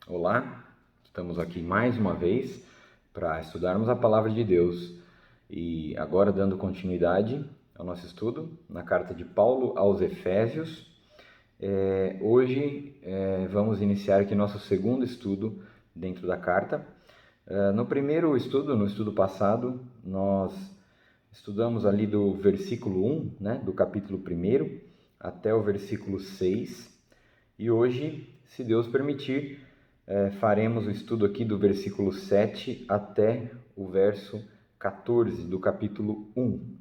Olá, estamos aqui mais uma vez para estudarmos a Palavra de Deus e agora dando continuidade ao nosso estudo na carta de Paulo aos Efésios. Hoje vamos iniciar aqui nosso segundo estudo dentro da carta. No primeiro estudo, no estudo passado, nós estudamos ali do versículo 1, né, do capítulo 1 até o versículo 6 e hoje, se Deus permitir, faremos o estudo aqui do versículo 7 até o verso 14 do capítulo 1.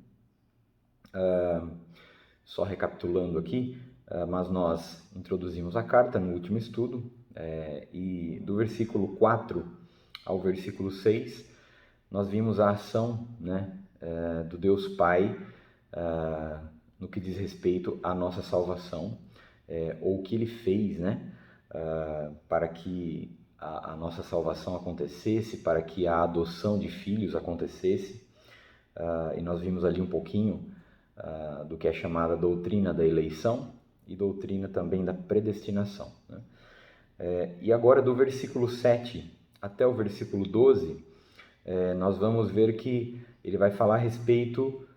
Só recapitulando aqui, mas nós introduzimos a carta no último estudo, e do versículo 4 ao versículo 6, nós vimos a ação, né, do Deus Pai no que diz respeito à nossa salvação, ou o que Ele fez, né, para que a nossa salvação acontecesse, para que a adoção de filhos acontecesse. E nós vimos ali um pouquinho do que é chamada doutrina da eleição e doutrina também da predestinação, né? E agora do versículo 7 até o versículo 12, nós vamos ver que ele vai falar a respeito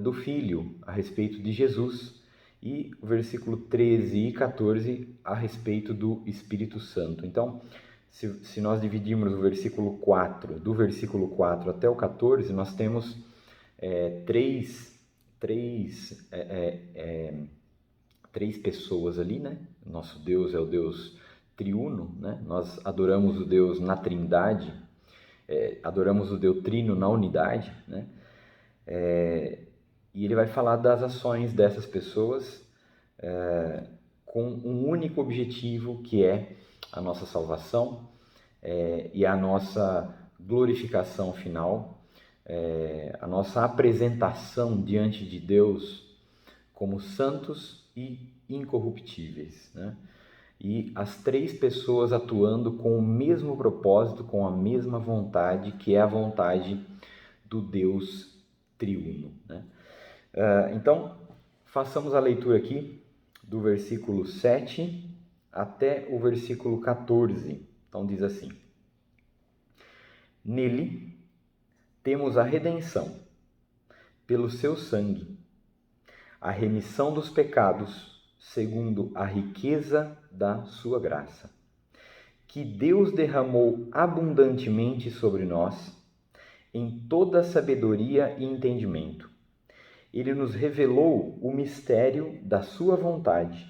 do Filho, a respeito de Jesus, e o versículo 13 e 14 a respeito do Espírito Santo. Então, se nós dividirmos o versículo 4, do versículo 4 até o 14, nós temos três pessoas ali, né? Nosso Deus é o Deus triuno, né? Nós adoramos o Deus na Trindade, adoramos o Deus trino na unidade, né? E ele vai falar das ações dessas pessoas com um único objetivo, que é a nossa salvação e a nossa glorificação final, a nossa apresentação diante de Deus como santos e incorruptíveis, né? E as três pessoas atuando com o mesmo propósito, com a mesma vontade, que é a vontade do Deus triuno, né? Então, façamos a leitura aqui do versículo 7 até o versículo 14. Então diz assim: Nele temos a redenção, pelo seu sangue, a remissão dos pecados, segundo a riqueza da sua graça, que Deus derramou abundantemente sobre nós, em toda sabedoria e entendimento. Ele nos revelou o mistério da sua vontade,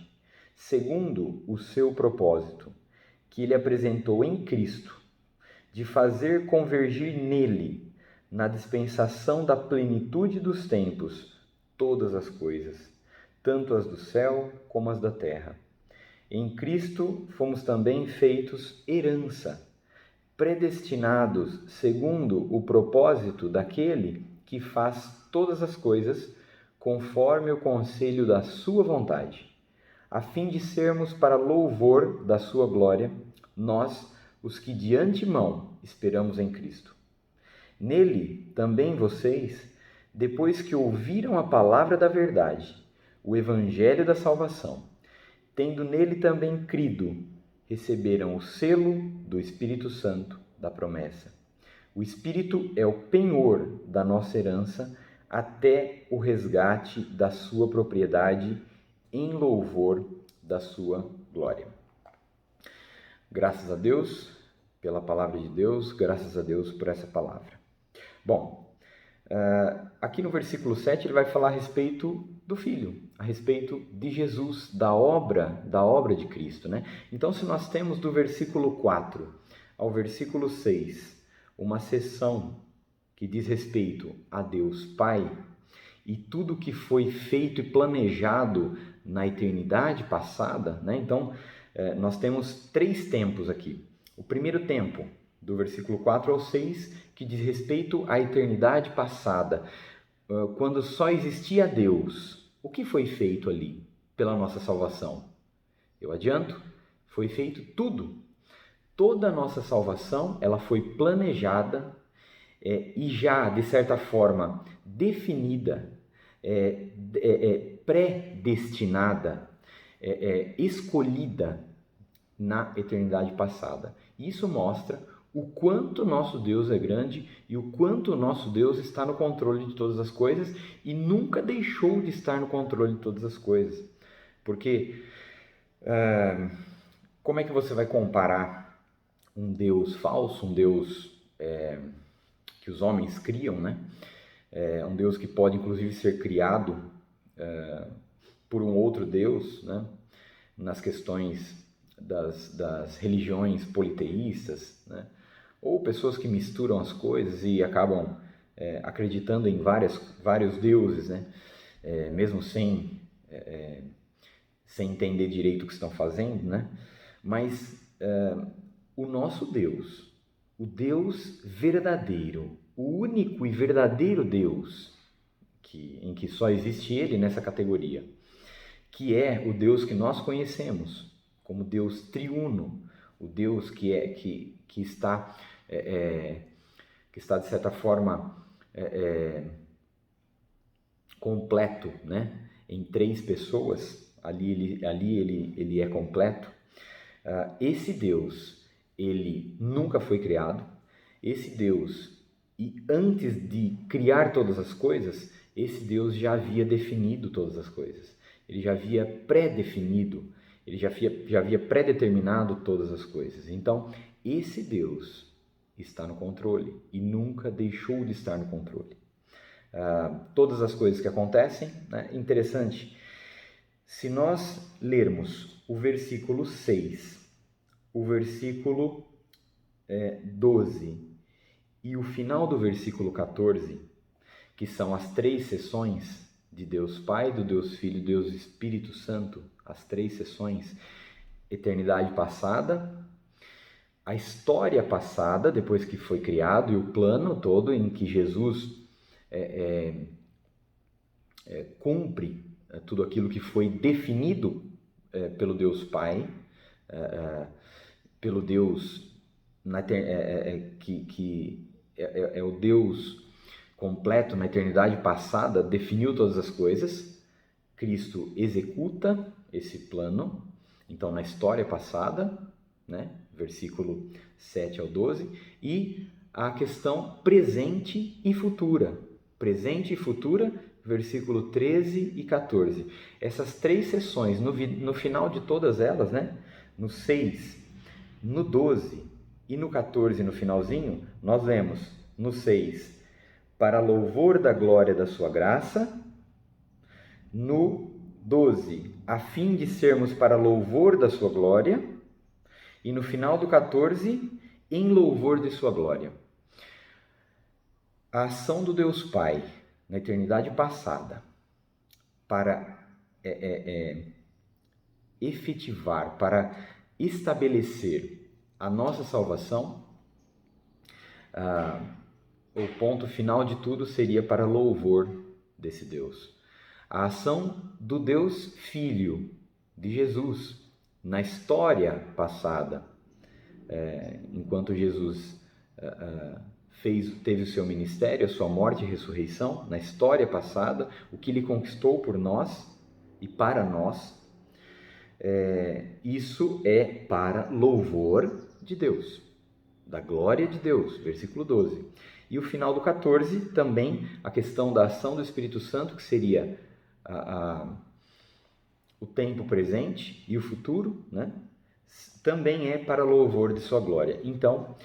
segundo o seu propósito, que ele apresentou em Cristo, de fazer convergir nele, na dispensação da plenitude dos tempos, todas as coisas, tanto as do céu como as da terra. Em Cristo fomos também feitos herança, predestinados segundo o propósito daquele que faz todas as coisas conforme o conselho da sua vontade, a fim de sermos para louvor da sua glória, nós, os que de antemão esperamos em Cristo. Nele também vocês, depois que ouviram a palavra da verdade, o evangelho da salvação, tendo nele também crido, receberam o selo do Espírito Santo da promessa. O Espírito é o penhor da nossa herança até o resgate da sua propriedade em louvor da sua glória. Graças a Deus pela palavra de Deus, graças a Deus por essa palavra. Bom, aqui no versículo 7 ele vai falar a respeito do Filho, a respeito de Jesus, da obra de Cristo, né? Então, se nós temos do versículo 4 ao versículo 6 uma seção que diz respeito a Deus Pai e tudo que foi feito e planejado na eternidade passada, né? Então, nós temos três tempos aqui. O primeiro tempo, do versículo 4 ao 6, que diz respeito à eternidade passada, quando só existia Deus. O que foi feito ali pela nossa salvação? Eu adianto, foi feito tudo. Toda a nossa salvação, ela foi planejada e já, de certa forma, definida, predestinada, escolhida na eternidade passada. Isso mostra o quanto nosso Deus é grande e o quanto o nosso Deus está no controle de todas as coisas e nunca deixou de estar no controle de todas as coisas. Porque como é que você vai comparar um Deus falso, um Deus que os homens criam, né? Um Deus que pode inclusive ser criado por um outro Deus, né? Nas questões das religiões politeístas, né? Ou pessoas que misturam as coisas e acabam acreditando em vários deuses, né? Mesmo sem entender direito o que estão fazendo, né? Mas o nosso Deus, o Deus verdadeiro, o único e verdadeiro Deus, em que só existe Ele nessa categoria, que é o Deus que nós conhecemos como Deus triuno, o Deus que está de certa forma completo, né? Em 3 pessoas, ali ele é completo. Esse Deus, ele nunca foi criado. Esse Deus, e antes de criar todas as coisas, esse Deus já havia definido todas as coisas. Ele já havia pré-definido, ele já havia pré-determinado todas as coisas. Então, esse Deus está no controle e nunca deixou de estar no controle. Todas as coisas que acontecem, né? Interessante, se nós lermos o versículo 6, o versículo 12 e o final do versículo 14, que são as 3 sessões de Deus Pai, do Deus Filho e Deus Espírito Santo, as 3 sessões, eternidade passada, a história passada, depois que foi criado, e o plano todo em que Jesus cumpre tudo aquilo que foi definido pelo Deus Pai, pelo Deus que é o Deus completo na eternidade passada, definiu todas as coisas. Cristo executa esse plano, então na história passada, né? Versículo 7 ao 12, e a questão presente e futura. Presente e futura, versículo 13 e 14. Essas 3 sessões, no final de todas elas, né? No 6, no 12 e no 14, no finalzinho, nós lemos no 6, para louvor da glória da sua graça, no 12, a fim de sermos para louvor da sua glória, e no final do 14, em louvor de sua glória. A ação do Deus Pai na eternidade passada para efetivar, para estabelecer a nossa salvação, o ponto final de tudo seria para louvor desse Deus. A ação do Deus Filho, de Jesus, na história passada, enquanto Jesus teve o seu ministério, a sua morte e ressurreição, na história passada, o que ele conquistou por nós e para nós, isso é para louvor de Deus, da glória de Deus, versículo 12. E o final do 14, também a questão da ação do Espírito Santo, que seria o tempo presente e o futuro, né? Também é para louvor de sua glória. Então,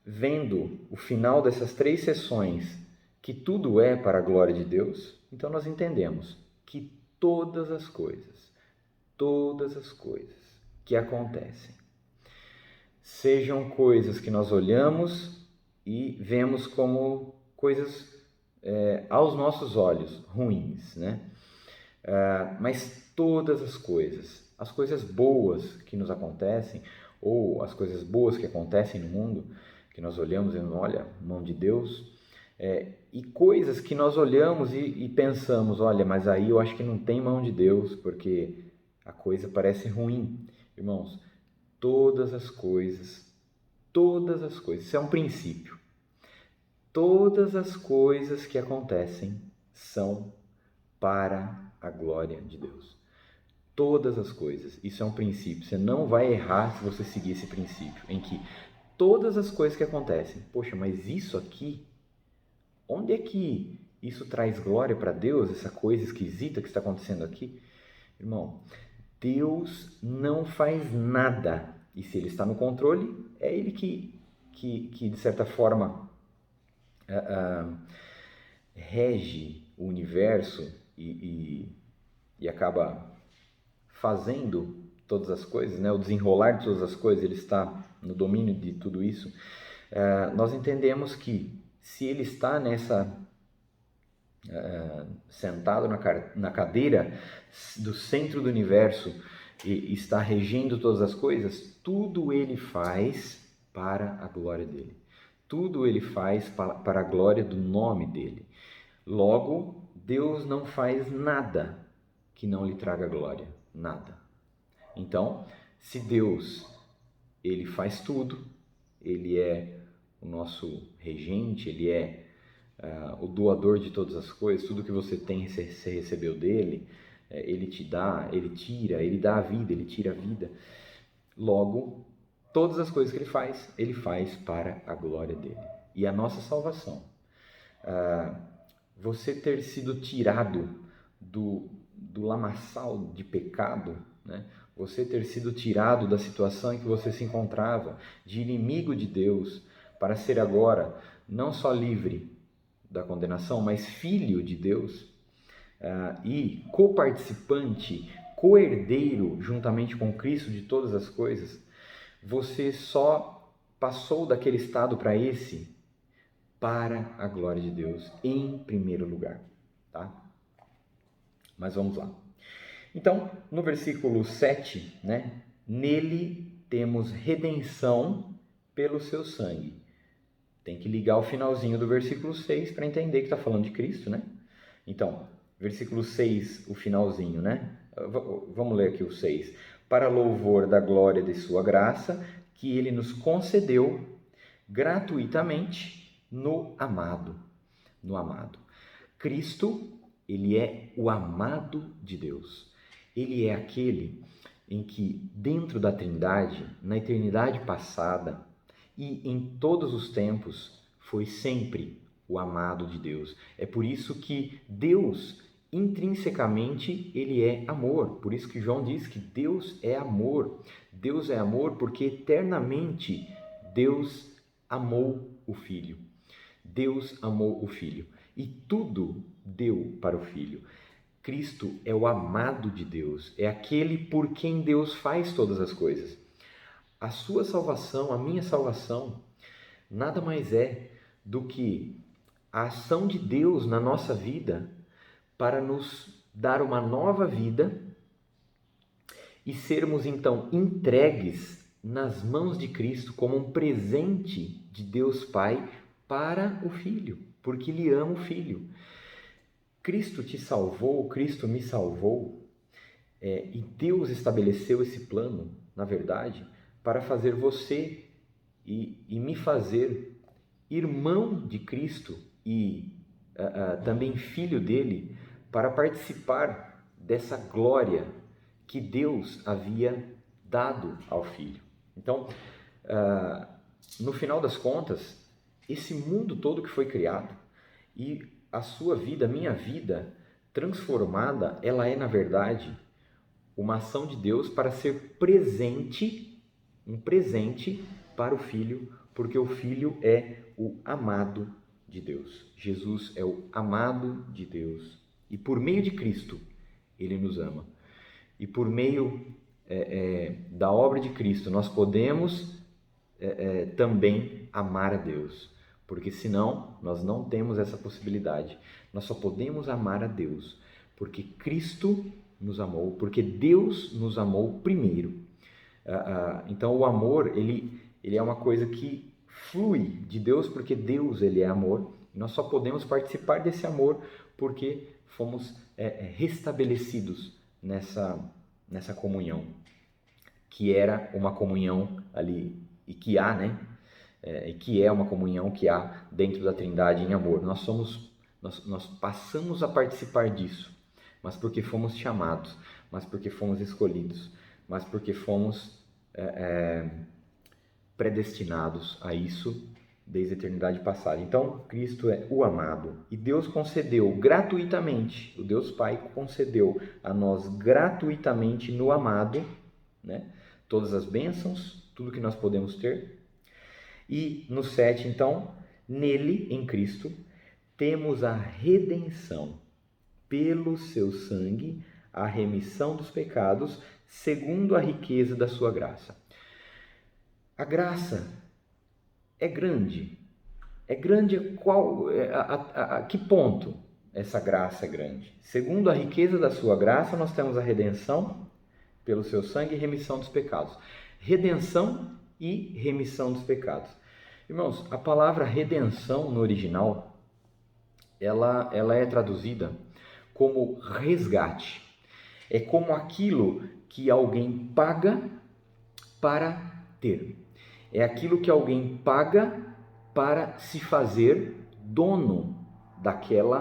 vendo o final dessas 3 sessões, que tudo é para a glória de Deus, então nós entendemos que todas as coisas que acontecem, sejam coisas que nós olhamos e vemos como coisas aos nossos olhos ruins, né? Mas todas as coisas boas que nos acontecem, ou as coisas boas que acontecem no mundo, que nós olhamos e olha, mão de Deus, e coisas que nós olhamos e pensamos, olha, mas aí eu acho que não tem mão de Deus, porque a coisa parece ruim. Irmãos, todas as coisas, isso é um princípio. Todas as coisas que acontecem são para a glória de Deus. todas as coisas. Isso é um princípio. Você não vai errar se você seguir esse princípio, em que todas as coisas que acontecem, poxa, mas isso aqui, onde é que isso traz glória para Deus, essa coisa esquisita que está acontecendo aqui? Irmão, Deus não faz nada. E se Ele está no controle, é Ele que de certa forma, rege o universo e acaba fazendo todas as coisas, né? O desenrolar de todas as coisas, Ele está no domínio de tudo isso. Nós entendemos que se Ele está sentado na cadeira do centro do universo e está regendo todas as coisas, tudo Ele faz para a glória dEle. Tudo Ele faz para a glória do nome dEle. Logo, Deus não faz nada que não lhe traga glória. Nada. Então, se Deus, Ele faz tudo, Ele é o nosso regente, Ele é o doador de todas as coisas, tudo que você tem, você recebeu dEle, Ele te dá, Ele tira, Ele dá a vida, Ele tira a vida. Logo, todas as coisas que Ele faz para a glória dEle. E a nossa salvação, você ter sido tirado do lamaçal de pecado, né? Você ter sido tirado da situação em que você se encontrava, de inimigo de Deus, para ser agora não só livre da condenação, mas filho de Deus, e coparticipante, co-herdeiro juntamente com Cristo de todas as coisas, você só passou daquele estado para esse, para a glória de Deus, em primeiro lugar, tá? Mas vamos lá. Então, no versículo 7, né? Nele temos redenção pelo seu sangue. Tem que ligar o finalzinho do versículo 6 para entender que está falando de Cristo, né? Então, versículo 6, o finalzinho, né? Vamos ler aqui o 6. Para louvor da glória de sua graça, que ele nos concedeu gratuitamente no amado. No amado. Cristo, ele é o amado de Deus. Ele é aquele em que, dentro da Trindade, na eternidade passada e em todos os tempos, foi sempre o amado de Deus. É por isso que Deus, intrinsecamente, ele é amor. Por isso que João diz que Deus é amor. Deus é amor porque eternamente Deus amou o Filho. Deus amou o Filho e tudo deu para o Filho. Cristo é o amado de Deus, é aquele por quem Deus faz todas as coisas. A sua salvação, a minha salvação, nada mais é do que a ação de Deus na nossa vida para nos dar uma nova vida e sermos então entregues nas mãos de Cristo como um presente de Deus Pai para o Filho, porque Ele ama o Filho. Cristo te salvou, Cristo me salvou, e Deus estabeleceu esse plano, na verdade, para fazer você e me fazer irmão de Cristo e também filho dele, para participar dessa glória que Deus havia dado ao Filho. Então, no final das contas, esse mundo todo que foi criado e a sua vida, a minha vida transformada, ela é, na verdade, uma ação de Deus para ser presente, um presente para o Filho, porque o Filho é o amado de Deus. Jesus é o amado de Deus. E por meio de Cristo, Ele nos ama. E por meio da obra de Cristo, nós podemos também amar a Deus. Porque senão, nós não temos essa possibilidade. Nós só podemos amar a Deus porque Cristo nos amou, porque Deus nos amou primeiro. Então, o amor, ele é uma coisa que flui de Deus, porque Deus, ele é amor. Nós só podemos participar desse amor porque fomos restabelecidos nessa comunhão, que era uma comunhão ali, e que há, né? E que é uma comunhão que há dentro da Trindade em amor. Nós passamos a participar disso. mas porque fomos chamados, mas porque fomos escolhidos, mas porque fomos predestinados a isso desde a eternidade passada. Então, Cristo é o amado. E Deus concedeu gratuitamente, o Deus Pai concedeu a nós gratuitamente no amado, né, todas as bênçãos, tudo que nós podemos ter. E no 7, então, nele, em Cristo, temos a redenção pelo seu sangue, a remissão dos pecados, segundo a riqueza da sua graça. A graça é grande. É grande a que ponto essa graça é grande? Segundo a riqueza da sua graça, nós temos a redenção pelo seu sangue e remissão dos pecados. Redenção e remissão dos pecados. Irmãos, a palavra redenção no original, ela é traduzida como resgate. É como aquilo que alguém paga para ter. É aquilo que alguém paga para se fazer dono daquele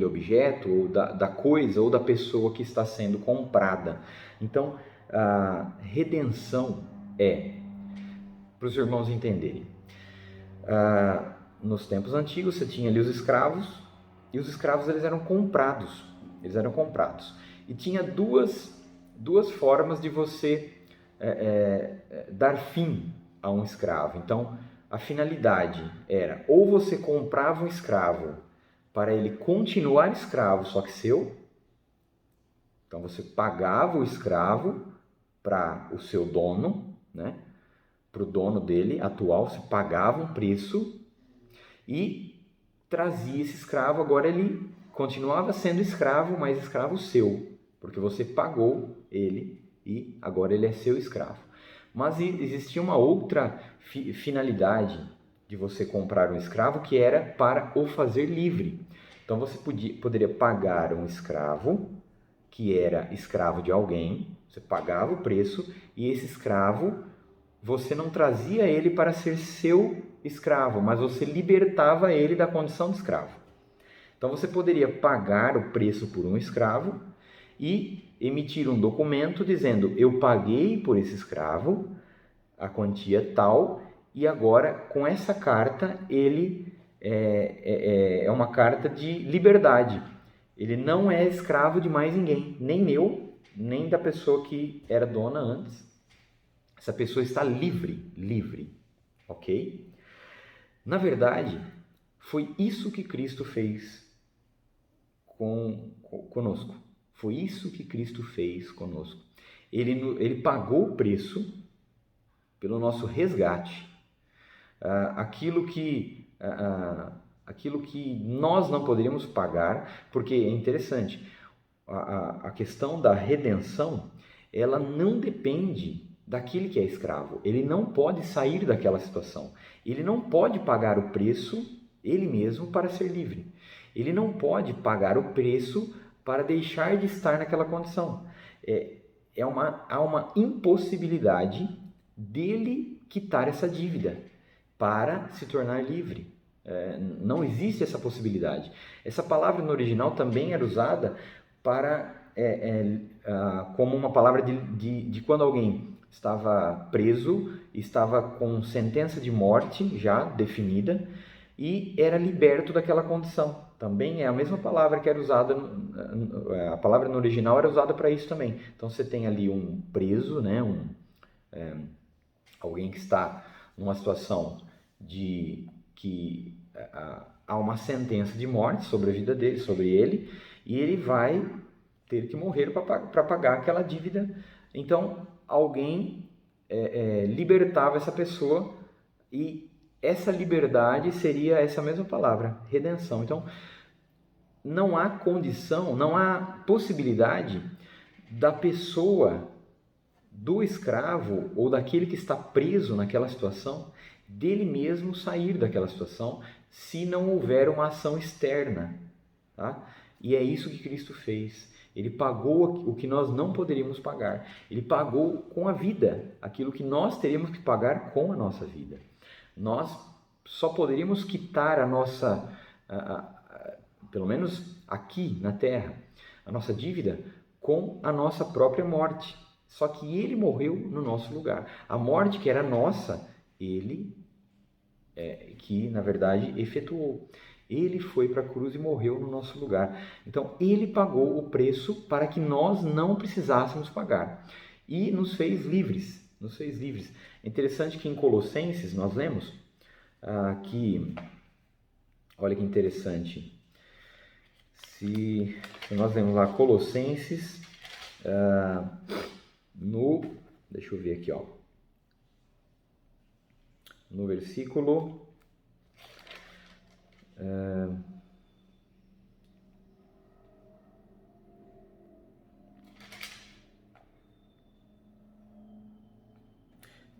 objeto, ou da coisa, ou da pessoa que está sendo comprada. Então, a redenção para os irmãos entenderem, nos tempos antigos você tinha ali os escravos, e os escravos eles eram comprados. E tinha duas formas de você dar fim a um escravo. Então, a finalidade era, ou você comprava um escravo para ele continuar escravo, só que seu. Então, você pagava o escravo para o seu dono, né? Para o dono dele atual, você pagava um preço e trazia esse escravo. Agora ele continuava sendo escravo, mas escravo seu, porque você pagou ele e agora ele é seu escravo. Mas existia uma outra finalidade de você comprar um escravo, que era para o fazer livre. Então você poderia pagar um escravo que era escravo de alguém, você pagava o preço, e esse escravo, você não trazia ele para ser seu escravo, mas você libertava ele da condição de escravo. Então você poderia pagar o preço por um escravo e emitir um documento dizendo: eu paguei por esse escravo a quantia tal, e agora com essa carta ele é uma carta de liberdade. Ele não é escravo de mais ninguém, nem meu, nem da pessoa que era dona antes. Essa pessoa está livre, ok? Na verdade, foi isso que Cristo fez conosco. Foi isso que Cristo fez conosco. Ele pagou o preço pelo nosso resgate. Aquilo que nós não poderíamos pagar, porque é interessante, a questão da redenção, ela não depende daquele que é escravo. Ele não pode sair daquela situação. Ele não pode pagar o preço, ele mesmo, para ser livre. Ele não pode pagar o preço para deixar de estar naquela condição. Há uma impossibilidade dele quitar essa dívida para se tornar livre. Não existe essa possibilidade. Essa palavra no original também era usada como uma palavra de quando alguém estava preso, estava com sentença de morte já definida e era liberto daquela condição. Também é a mesma palavra que era usada, a palavra no original era usada para isso também. Então você tem ali um preso, né? Alguém que está numa situação de que há uma sentença de morte sobre a vida dele, sobre ele, e ele vai ter que morrer para pagar aquela dívida. Então alguém libertava essa pessoa, e essa liberdade seria essa mesma palavra, redenção. Então não há condição, não há possibilidade da pessoa, do escravo ou daquele que está preso naquela situação, dele mesmo sair daquela situação, se não houver uma ação externa, tá? E é isso que Cristo fez. Ele pagou o que nós não poderíamos pagar. Ele pagou com a vida aquilo que nós teríamos que pagar com a nossa vida. Nós só poderíamos quitar a nossa pelo menos aqui na terra, a nossa dívida com a nossa própria morte. Só que ele morreu no nosso lugar. A morte que era nossa, ele que na verdade efetuou. Ele foi para a cruz e morreu no nosso lugar. Então ele pagou o preço para que nós não precisássemos pagar e nos fez livres. Nos fez livres. É interessante que em Colossenses nós lemos que, olha que interessante. Se nós lemos lá Colossenses deixa eu ver aqui, ó. No versículo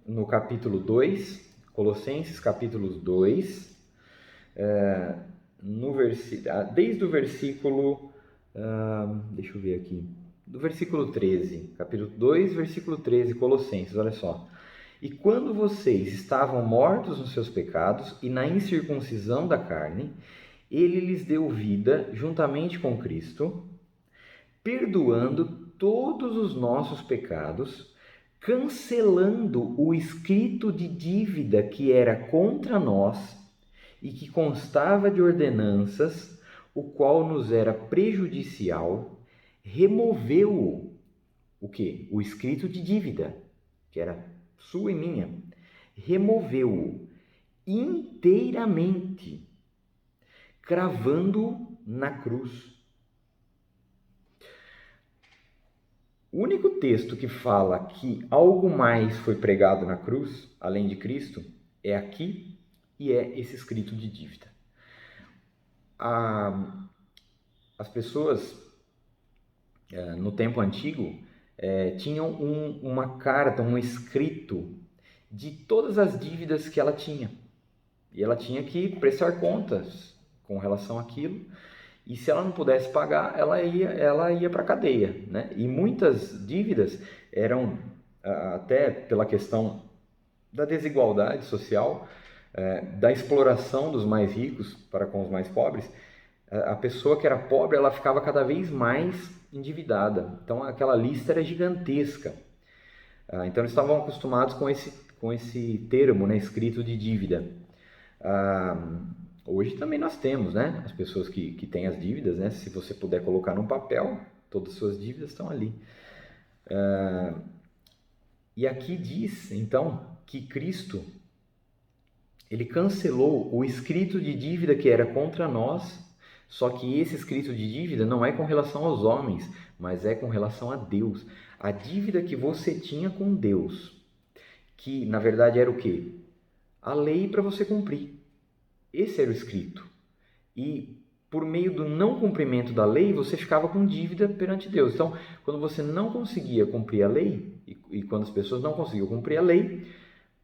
no capítulo 2, Colossenses capítulo 2, desde o versículo, deixa eu ver aqui, do versículo 13, capítulo 2, versículo 13, Colossenses, olha só. E quando vocês estavam mortos nos seus pecados e na incircuncisão da carne, ele lhes deu vida juntamente com Cristo, perdoando todos os nossos pecados, cancelando o escrito de dívida que era contra nós e que constava de ordenanças, o qual nos era prejudicial, removeu-o. O quê? O escrito de dívida, que era sua e minha, removeu-o inteiramente, cravando-o na cruz. O único texto que fala que algo mais foi pregado na cruz, além de Cristo, é aqui e é esse escrito de dívida. As pessoas, no tempo antigo, tinham uma carta, um escrito de todas as dívidas que ela tinha. E ela tinha que prestar contas com relação àquilo. E se ela não pudesse pagar, ela ia para a cadeia, né? E muitas dívidas eram, até pela questão da desigualdade social, da exploração dos mais ricos para com os mais pobres, a pessoa que era pobre, ela ficava cada vez mais endividada. Então aquela lista era gigantesca. Então eles estavam acostumados com esse termo, né, escrito de dívida. Hoje também nós temos, né, as pessoas que têm as dívidas, né, se você puder colocar num papel, todas as suas dívidas estão ali. E aqui diz, então, que Cristo, ele cancelou o escrito de dívida que era contra nós, só que esse escrito de dívida não é com relação aos homens, mas é com relação a Deus. A dívida que você tinha com Deus, que na verdade era o quê? A lei para você cumprir. Esse era o escrito. E por meio do não cumprimento da lei, você ficava com dívida perante Deus. Então, quando você não conseguia cumprir a lei, e quando as pessoas não conseguiam cumprir a lei,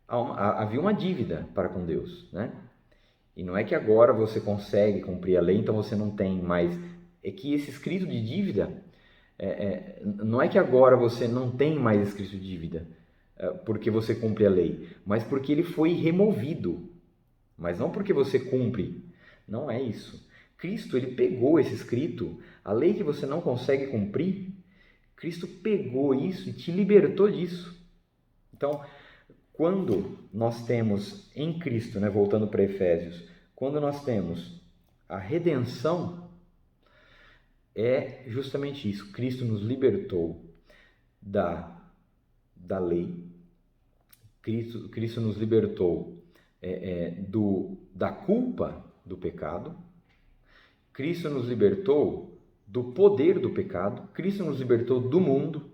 havia uma dívida para com Deus, né? E não é que agora você consegue cumprir a lei, então você não tem mais. É que esse escrito de dívida, não é que agora você não tem mais escrito de dívida porque você cumpre a lei, mas porque ele foi removido. Mas não porque você cumpre. Não é isso. Cristo, ele pegou esse escrito, a lei que você não consegue cumprir, Cristo pegou isso e te libertou disso. Então, quando nós temos em Cristo, né, voltando para Efésios, quando nós temos a redenção, é justamente isso. Cristo nos libertou da lei, Cristo nos libertou da culpa do pecado, Cristo nos libertou do poder do pecado, Cristo nos libertou do mundo.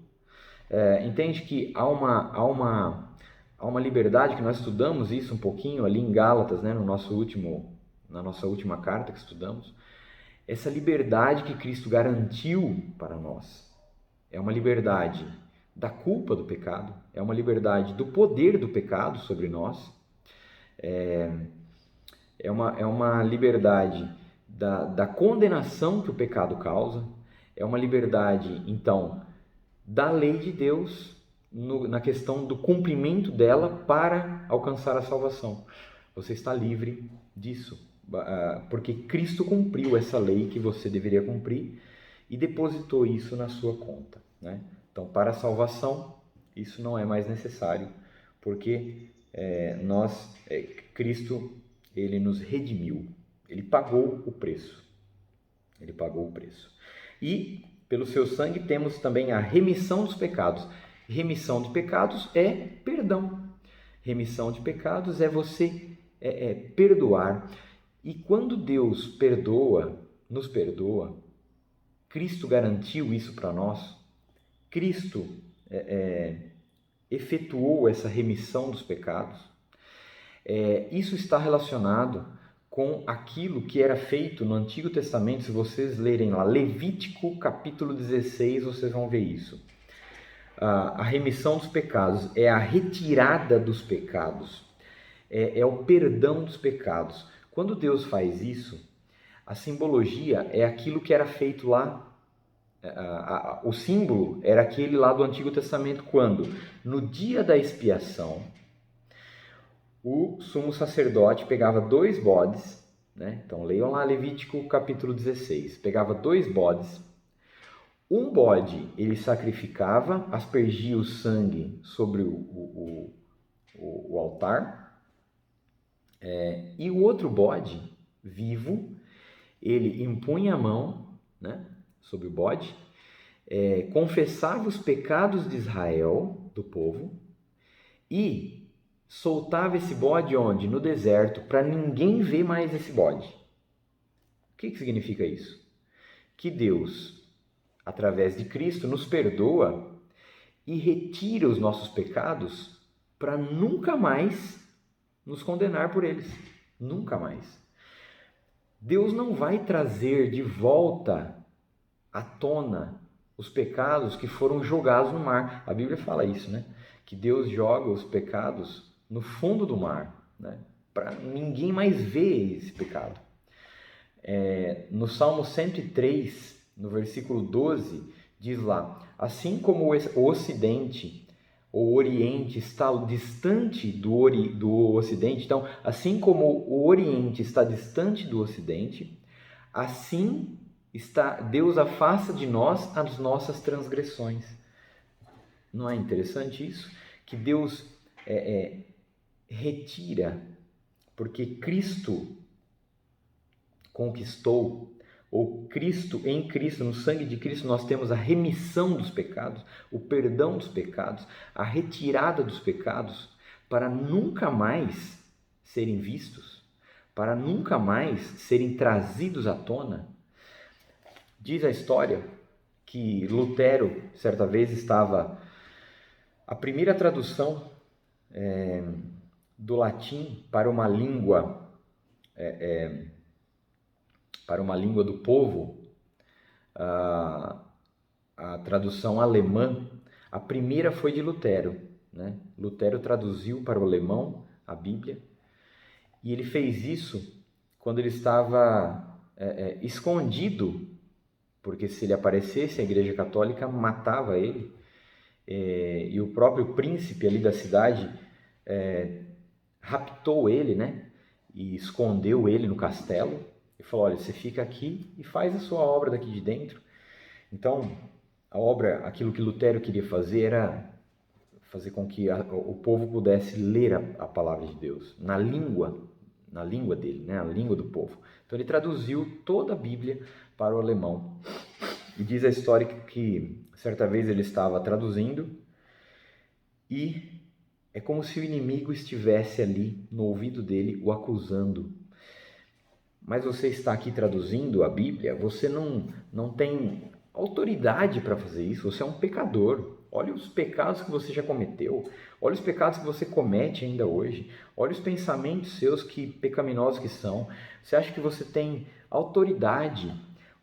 Entende que há uma liberdade, que nós estudamos isso um pouquinho ali em Gálatas, né, na nossa última carta que estudamos. Essa liberdade que Cristo garantiu para nós é uma liberdade da culpa do pecado, é uma liberdade do poder do pecado sobre nós, é uma liberdade da condenação que o pecado causa, é uma liberdade, então, da lei de Deus na questão do cumprimento dela para alcançar a salvação. Você está livre disso, porque Cristo cumpriu essa lei que você deveria cumprir e depositou isso na sua conta, né? Então, para a salvação, isso não é mais necessário, porque Cristo, ele nos redimiu, ele pagou o preço. Ele pagou o preço. E, pelo seu sangue, temos também a remissão dos pecados. Remissão de pecados é perdão. Remissão de pecados é você perdoar. E quando Deus nos perdoa, Cristo garantiu isso para nós. Cristo efetuou essa remissão dos pecados. Isso está relacionado com aquilo que era feito no Antigo Testamento. Se vocês lerem lá Levítico capítulo 16, vocês vão ver isso. A remissão dos pecados é a retirada dos pecados, é o perdão dos pecados. Quando Deus faz isso, a simbologia é aquilo que era feito lá. O símbolo era aquele lá do Antigo Testamento, quando no dia da expiação o sumo sacerdote pegava 2 bodes, né? Então leiam lá Levítico capítulo 16, pegava 2 bodes, um bode ele sacrificava, aspergia o sangue sobre o altar, e o outro bode vivo, ele impunha a mão, né, sobre o bode, confessava os pecados de Israel, do povo, e soltava esse bode onde? No deserto, para ninguém ver mais esse bode. O que significa isso? Que Deus, através de Cristo, nos perdoa e retira os nossos pecados para nunca mais nos condenar por eles. Nunca mais. Deus não vai trazer de volta à tona os pecados que foram jogados no mar. A Bíblia fala isso, né? Que Deus joga os pecados no fundo do mar, né? Para ninguém mais ver esse pecado. No Salmo 103, no versículo 12, diz lá: assim como o Ocidente, o Oriente está distante do Ocidente, então, assim como o Oriente está distante do Ocidente, assim Deus afasta de nós as nossas transgressões. Não é interessante isso? Que Deus retira, porque Cristo conquistou, ou em Cristo, no sangue de Cristo, nós temos a remissão dos pecados, o perdão dos pecados, a retirada dos pecados, para nunca mais serem vistos, para nunca mais serem trazidos à tona. Diz a história que Lutero, certa vez, a primeira tradução do latim para uma língua do povo, a tradução alemã, a primeira foi de Lutero, né? Lutero traduziu para o alemão a Bíblia, e ele fez isso quando ele estava escondido, porque se ele aparecesse, a Igreja Católica matava ele, e o próprio príncipe ali da cidade raptou ele, né? E escondeu ele no castelo e falou: olha, você fica aqui e faz a sua obra daqui de dentro. Então, aquilo que Lutero queria fazer era fazer com que o povo pudesse ler a palavra de Deus na língua dele, né? A língua do povo. Então ele traduziu toda a Bíblia para o alemão. E diz a história que certa vez ele estava traduzindo e é como se o inimigo estivesse ali no ouvido dele o acusando. Mas você está aqui traduzindo a Bíblia, você não tem autoridade para fazer isso, você é um pecador. Olha os pecados que você já cometeu, olha os pecados que você comete ainda hoje, olha os pensamentos seus que pecaminosos que são. Você acha que você tem autoridade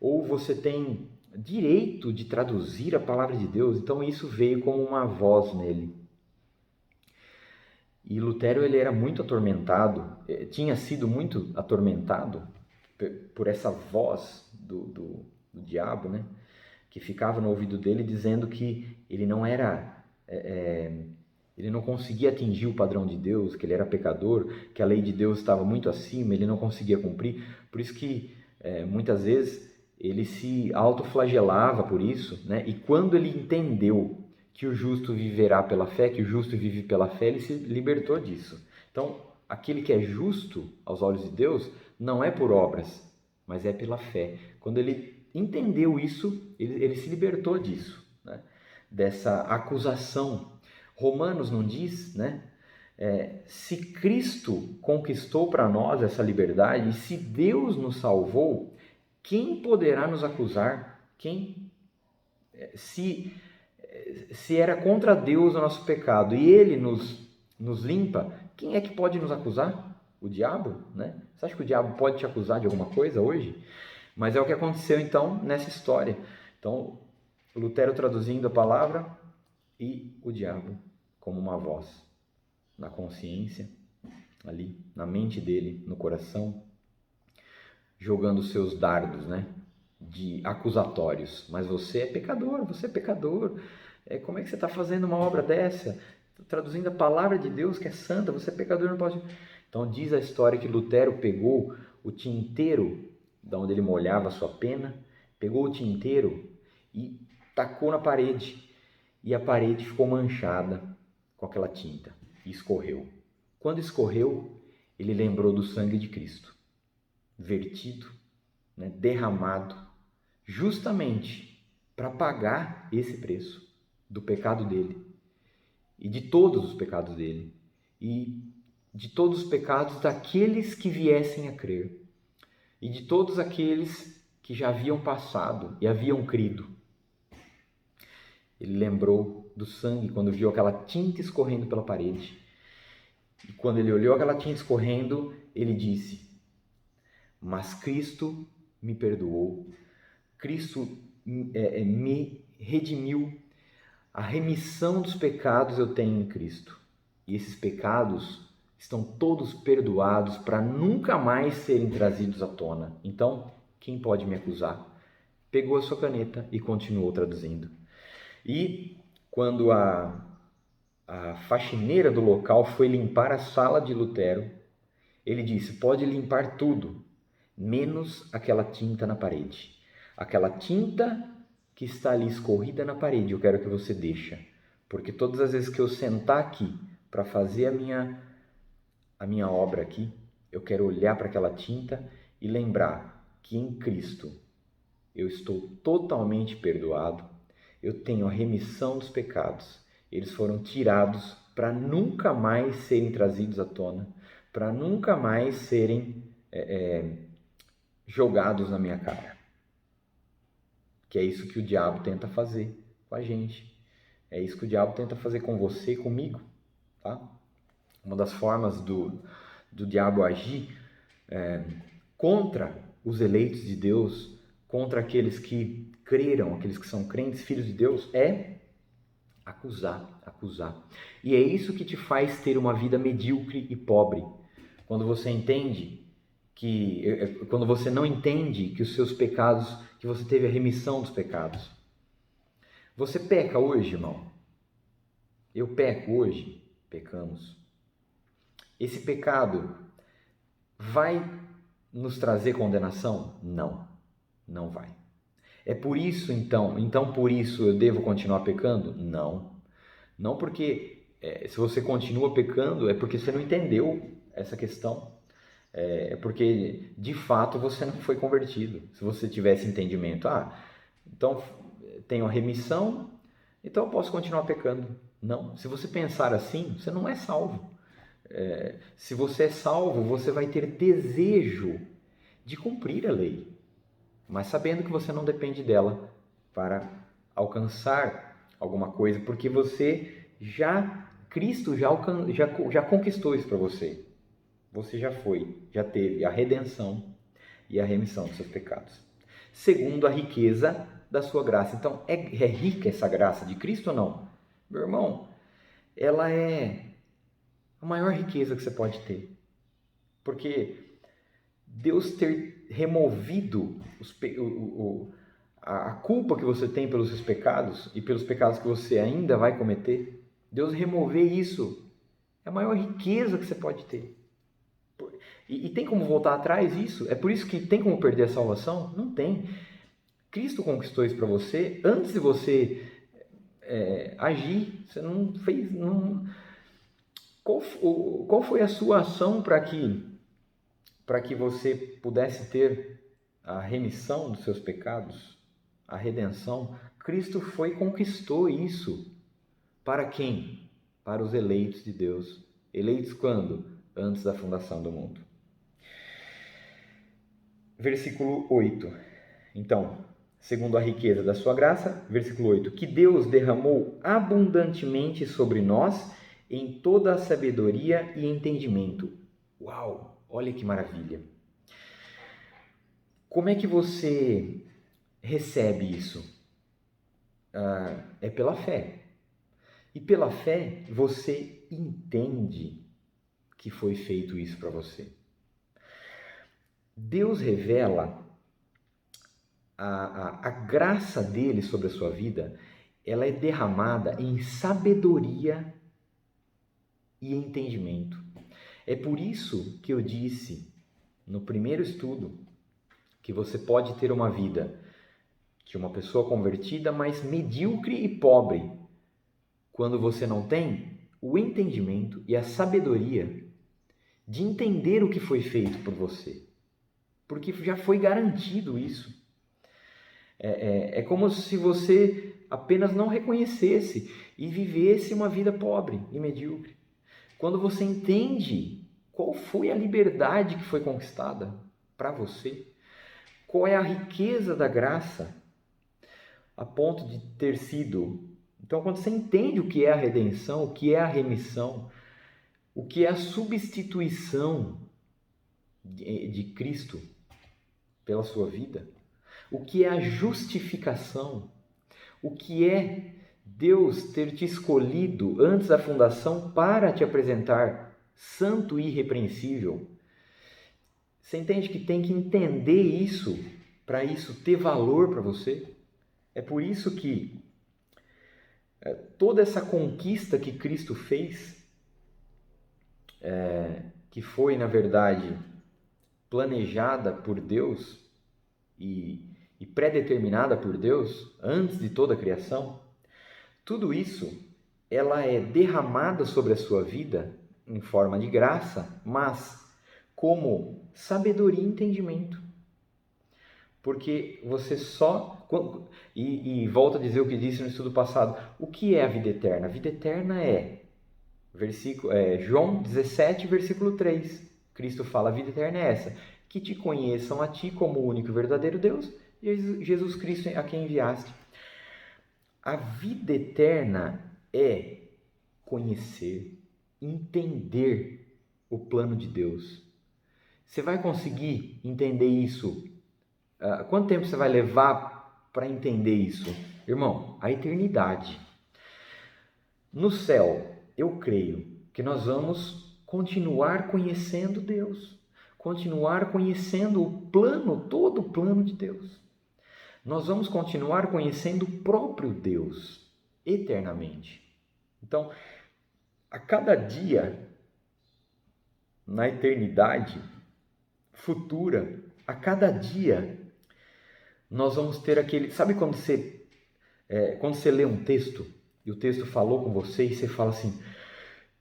ou você tem direito de traduzir a palavra de Deus? Então isso veio como uma voz nele. E Lutero, ele era muito atormentado, tinha sido muito atormentado por essa voz do diabo, né? Que ficava no ouvido dele dizendo que ele não era ele não conseguia atingir o padrão de Deus, que ele era pecador, que a lei de Deus estava muito acima, ele não conseguia cumprir. Por isso que muitas vezes ele se autoflagelava por isso, né? E quando ele entendeu que o justo viverá pela fé, que o justo vive pela fé, ele se libertou disso. Então, aquele que é justo aos olhos de Deus não é por obras, mas é pela fé. Quando ele entendeu isso, ele se libertou disso, né? Dessa acusação. Romanos não diz, né? Se Cristo conquistou para nós essa liberdade, e se Deus nos salvou, quem poderá nos acusar? Se era contra Deus o nosso pecado e Ele nos limpa, quem é que pode nos acusar? O diabo, né? Você acha que o diabo pode te acusar de alguma coisa hoje? Mas é o que aconteceu então nessa história. Então, Lutero traduzindo a palavra e o diabo como uma voz na consciência, ali, na mente dele, no coração, jogando seus dardos, né, de acusatórios. Mas você é pecador, você é pecador. Como é que você está fazendo uma obra dessa? Traduzindo a palavra de Deus que é santa, você é pecador, não pode... Então diz a história que Lutero pegou o tinteiro, da onde ele molhava a sua pena, pegou o tinteiro e tacou na parede. E a parede ficou manchada com aquela tinta e escorreu. Quando escorreu, ele lembrou do sangue de Cristo, vertido, né, derramado, justamente para pagar esse preço do pecado dele e de todos os pecados dele e de todos os pecados daqueles que viessem a crer e de todos aqueles que já haviam passado e haviam crido. Ele lembrou do sangue quando viu aquela tinta escorrendo pela parede. E quando ele olhou aquela tinta escorrendo, ele disse: mas Cristo me perdoou, Cristo me redimiu, a remissão dos pecados eu tenho em Cristo. E esses pecados estão todos perdoados para nunca mais serem trazidos à tona. Então, quem pode me acusar? Pegou a sua caneta e continuou traduzindo. E quando a faxineira do local foi limpar a sala de Lutero, ele disse: pode limpar tudo, menos aquela tinta na parede. Aquela tinta que está ali escorrida na parede, eu quero que você deixe. Porque todas as vezes que eu sentar aqui para fazer a minha obra aqui, eu quero olhar para aquela tinta e lembrar que em Cristo eu estou totalmente perdoado, eu tenho a remissão dos pecados, eles foram tirados para nunca mais serem trazidos à tona, para nunca mais serem jogados na minha cara. Que é isso que o diabo tenta fazer com a gente. É isso que o diabo tenta fazer com você e comigo, tá? Uma das formas do diabo agir contra os eleitos de Deus, contra aqueles que creram, aqueles que são crentes, filhos de Deus, é acusar. E é isso que te faz ter uma vida medíocre e pobre. Quando você não entende que os seus pecados, que você teve a remissão dos pecados. Você peca hoje, irmão? Eu peco hoje? Pecamos. Esse pecado vai nos trazer condenação? Não, não vai. É por isso então por isso eu devo continuar pecando? Não. Não porque se você continua pecando é porque você não entendeu essa questão. É porque de fato você não foi convertido. Se você tivesse entendimento, então tenho a remissão, então eu posso continuar pecando. Não, se você pensar assim, você não é salvo. Se você é salvo, você vai ter desejo de cumprir a lei, mas sabendo que você não depende dela para alcançar alguma coisa, porque Cristo já conquistou isso para você. Você já teve a redenção e a remissão dos seus pecados. Segundo a riqueza da sua graça. Então, é rica essa graça de Cristo ou não? Meu irmão, ela é a maior riqueza que você pode ter. Porque Deus ter removido a culpa que você tem pelos seus pecados e pelos pecados que você ainda vai cometer, Deus remover isso é a maior riqueza que você pode ter. E tem como voltar atrás isso? É por isso que tem como perder a salvação? Não tem. Cristo conquistou isso para você antes de você agir. Você não fez... Qual foi a sua ação para que você pudesse ter a remissão dos seus pecados, a redenção? Cristo foi e conquistou isso. Para quem? Para os eleitos de Deus. Eleitos quando? Antes da fundação do mundo. Versículo 8. Então, segundo a riqueza da sua graça, versículo 8, que Deus derramou abundantemente sobre nós em toda a sabedoria e entendimento. Uau, olha que maravilha. Como é que você recebe isso? É pela fé. E pela fé você entende que foi feito isso para você. Deus revela a graça dele sobre a sua vida, ela é derramada em sabedoria e entendimento. É por isso que eu disse no primeiro estudo que você pode ter uma vida de uma pessoa convertida, mas medíocre e pobre, quando você não tem o entendimento e a sabedoria de entender o que foi feito por você, porque já foi garantido isso. É como se você apenas não reconhecesse e vivesse uma vida pobre e medíocre. Quando você entende qual foi a liberdade que foi conquistada para você, qual é a riqueza da graça, a ponto de ter sido... Então, quando você entende o que é a redenção, o que é a remissão, o que é a substituição de Cristo pela sua vida, o que é a justificação, o que é Deus ter te escolhido antes da fundação para te apresentar santo e irrepreensível. Você entende que tem que entender isso para isso ter valor para você? É por isso que toda essa conquista que Cristo fez, que foi, na verdade, planejada por Deus e pré-determinada por Deus antes de toda a criação, tudo isso ela é derramada sobre a sua vida em forma de graça, mas como sabedoria e entendimento. Porque você só... E volto a dizer o que disse no estudo passado. O que é a vida eterna? A vida eterna é... João 17, versículo 3. Cristo fala, a vida eterna é essa, que te conheçam a ti como o único e verdadeiro Deus e Jesus Cristo a quem enviaste. A vida eterna é conhecer, entender o plano de Deus. Você vai conseguir entender isso? Quanto tempo você vai levar para entender isso? Irmão, a eternidade. No céu, eu creio que nós vamos continuar conhecendo Deus, continuar conhecendo o plano, todo o plano de Deus. Nós vamos continuar conhecendo o próprio Deus eternamente. Então, a cada dia, na eternidade futura, a cada dia, nós vamos ter aquele... Sabe quando você lê um texto e o texto falou com você e você fala assim,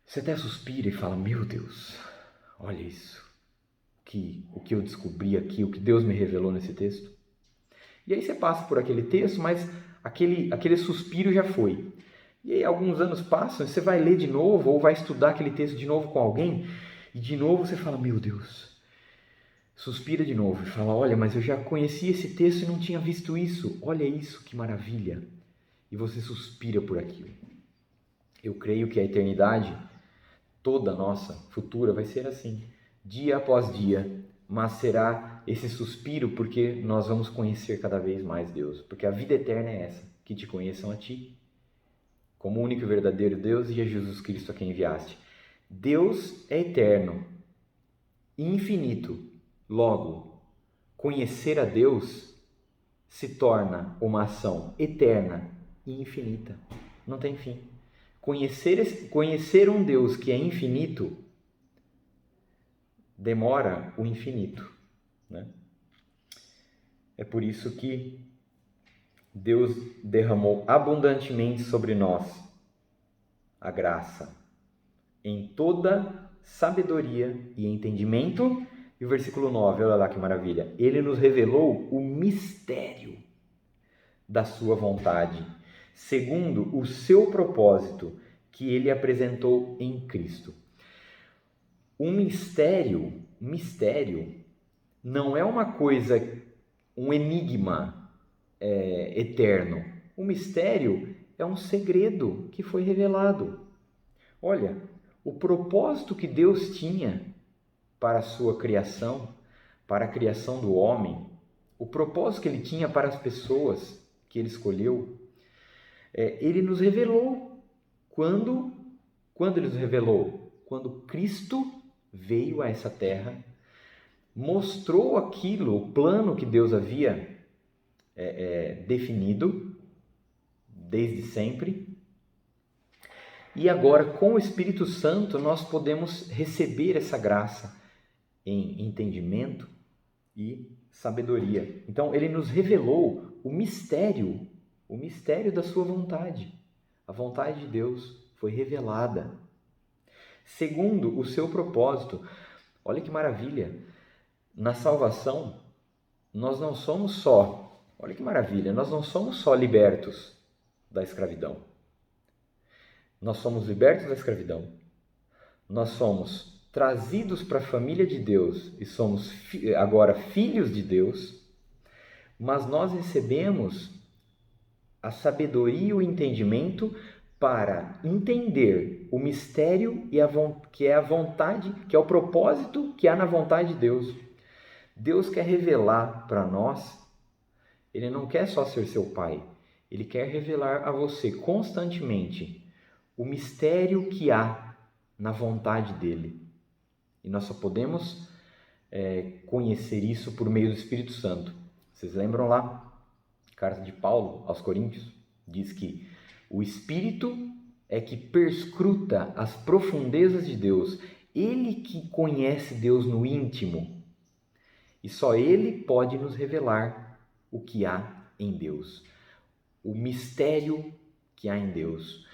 você até suspira e fala, meu Deus, olha isso, o que eu descobri aqui, o que Deus me revelou nesse texto. E aí você passa por aquele texto, mas aquele suspiro já foi. E aí alguns anos passam, você vai ler de novo ou vai estudar aquele texto de novo com alguém e de novo você fala, meu Deus, suspira de novo e fala, olha, mas eu já conheci esse texto e não tinha visto isso, olha isso, que maravilha. E você suspira por aquilo. Eu creio que a eternidade, toda nossa, futura, vai ser assim, dia após dia, mas será esse suspiro porque nós vamos conhecer cada vez mais Deus, porque a vida eterna é essa, que te conheçam a ti, como o único e verdadeiro Deus e a Jesus Cristo a quem enviaste. Deus é eterno e infinito, logo, conhecer a Deus se torna uma ação eterna e infinita, não tem fim. conhecer um Deus que é infinito demora o infinito, né? É por isso que Deus derramou abundantemente sobre nós a graça em toda sabedoria e entendimento. E o versículo 9, olha lá que maravilha. Ele nos revelou o mistério da sua vontade, segundo o seu propósito, que ele apresentou em Cristo. Um mistério não é uma coisa, um enigma eterno. O mistério é um segredo que foi revelado. Olha, o propósito que Deus tinha para a sua criação, para a criação do homem, o propósito que ele tinha para as pessoas que ele escolheu, ele nos revelou. Quando ele nos revelou? Quando Cristo veio a essa terra, mostrou aquilo, o plano que Deus havia definido desde sempre. E agora, com o Espírito Santo, nós podemos receber essa graça em entendimento e sabedoria. Então, ele nos revelou o mistério da sua vontade. A vontade de Deus foi revelada segundo o seu propósito. Olha que maravilha! Na salvação, nós não somos só, olha que maravilha, nós não somos só libertos da escravidão. Nós somos libertos da escravidão. Nós somos trazidos para a família de Deus e somos agora filhos de Deus, mas nós recebemos a sabedoria e o entendimento para entender o mistério que é a vontade, que é o propósito que há na vontade de Deus. Deus quer revelar para nós, Ele não quer só ser seu Pai, Ele quer revelar a você constantemente o mistério que há na vontade dEle. E nós só podemos conhecer isso por meio do Espírito Santo. Vocês lembram lá? Carta de Paulo aos Coríntios diz que o Espírito é que perscruta as profundezas de Deus. Ele que conhece Deus no íntimo. E só Ele pode nos revelar o que há em Deus. O mistério que há em Deus.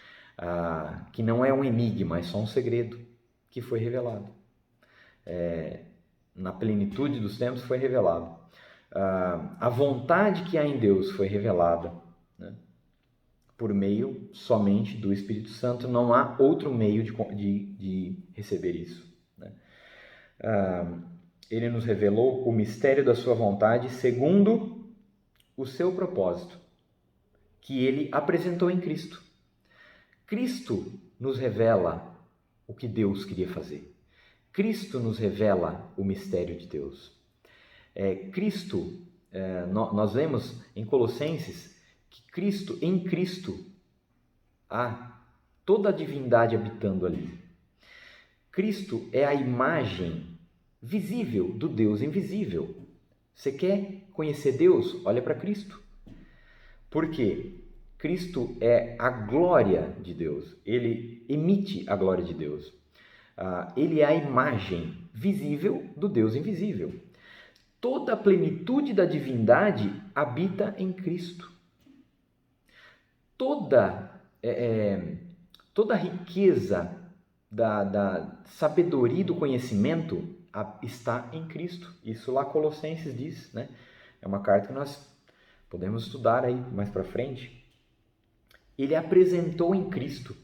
Que não é um enigma, é só um segredo que foi revelado. Na plenitude dos tempos foi revelado. A vontade que há em Deus foi revelada, né? Por meio somente do Espírito Santo. Não há outro meio de receber isso, né? Ele nos revelou o mistério da sua vontade segundo o seu propósito, que ele apresentou em Cristo. Cristo nos revela o que Deus queria fazer. Cristo nos revela o mistério de Deus. Nós lemos em Colossenses que em Cristo há toda a divindade habitando ali. Cristo é a imagem visível do Deus invisível. Você quer conhecer Deus? Olha para Cristo. Por quê? Cristo é a glória de Deus. Ele emite a glória de Deus. Ele é a imagem visível do Deus invisível. Toda a plenitude da divindade habita em Cristo. Toda a riqueza da sabedoria e do conhecimento está em Cristo. Isso lá Colossenses diz, né? É uma carta que nós podemos estudar aí mais para frente. Ele apresentou em Cristo.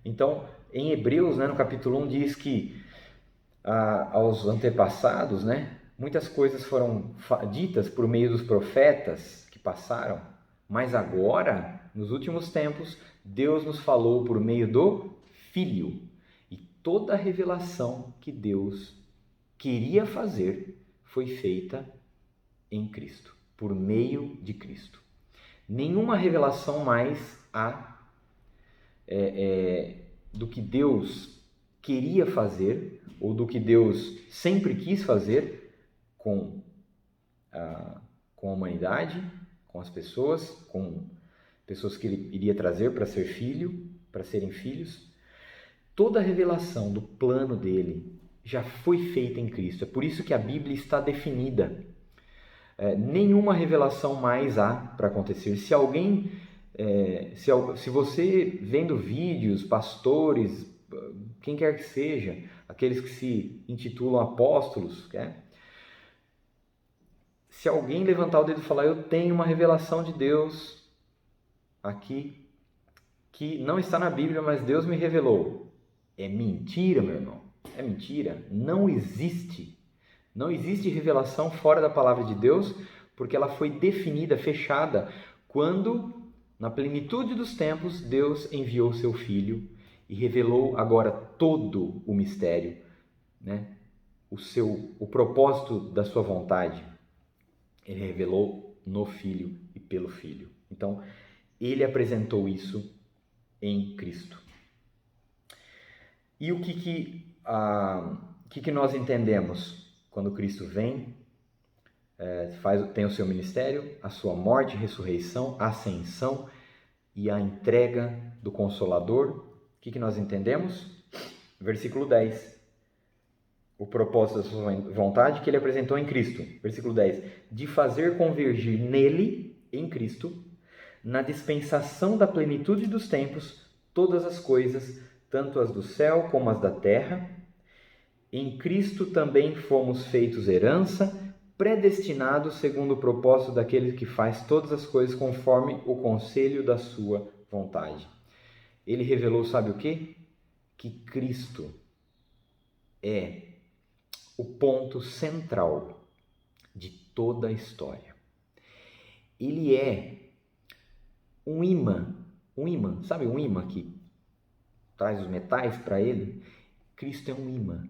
Então, em Hebreus, né, no capítulo 1, diz que aos antepassados, né, muitas coisas foram ditas por meio dos profetas que passaram, mas agora, nos últimos tempos, Deus nos falou por meio do Filho. E toda a revelação que Deus queria fazer foi feita em Cristo, por meio de Cristo. Nenhuma revelação mais há do que Deus queria fazer ou do que Deus sempre quis fazer com a humanidade, com as pessoas, com pessoas que Ele iria trazer para ser filho, para serem filhos. Toda a revelação do plano dele já foi feita em Cristo. É por isso que a Bíblia está definida. Nenhuma revelação mais há para acontecer. Se alguém, se você vendo vídeos, pastores, quem quer que seja, aqueles que se intitulam apóstolos, se alguém levantar o dedo e falar, eu tenho uma revelação de Deus aqui, que não está na Bíblia, mas Deus me revelou. É mentira, meu irmão. É mentira. Não existe. Não existe revelação fora da palavra de Deus, porque ela foi definida, fechada, quando, na plenitude dos tempos, Deus enviou seu Filho e revelou agora todo o mistério, né? O propósito da sua vontade. Ele revelou no Filho e pelo Filho. Então, ele apresentou isso em Cristo. E o que nós entendemos quando Cristo vem, tem o seu ministério, a sua morte, ressurreição, ascensão e a entrega do Consolador? O que nós entendemos? Versículo 10. O propósito da sua vontade que ele apresentou em Cristo. Versículo 10. De fazer convergir nele, em Cristo, na dispensação da plenitude dos tempos, todas as coisas, tanto as do céu como as da terra. Em Cristo também fomos feitos herança, predestinados segundo o propósito daquele que faz todas as coisas conforme o conselho da sua vontade. Ele revelou, sabe o quê? Que Cristo é o ponto central de toda a história. Ele é um imã, sabe um imã que traz os metais para ele? Cristo é um imã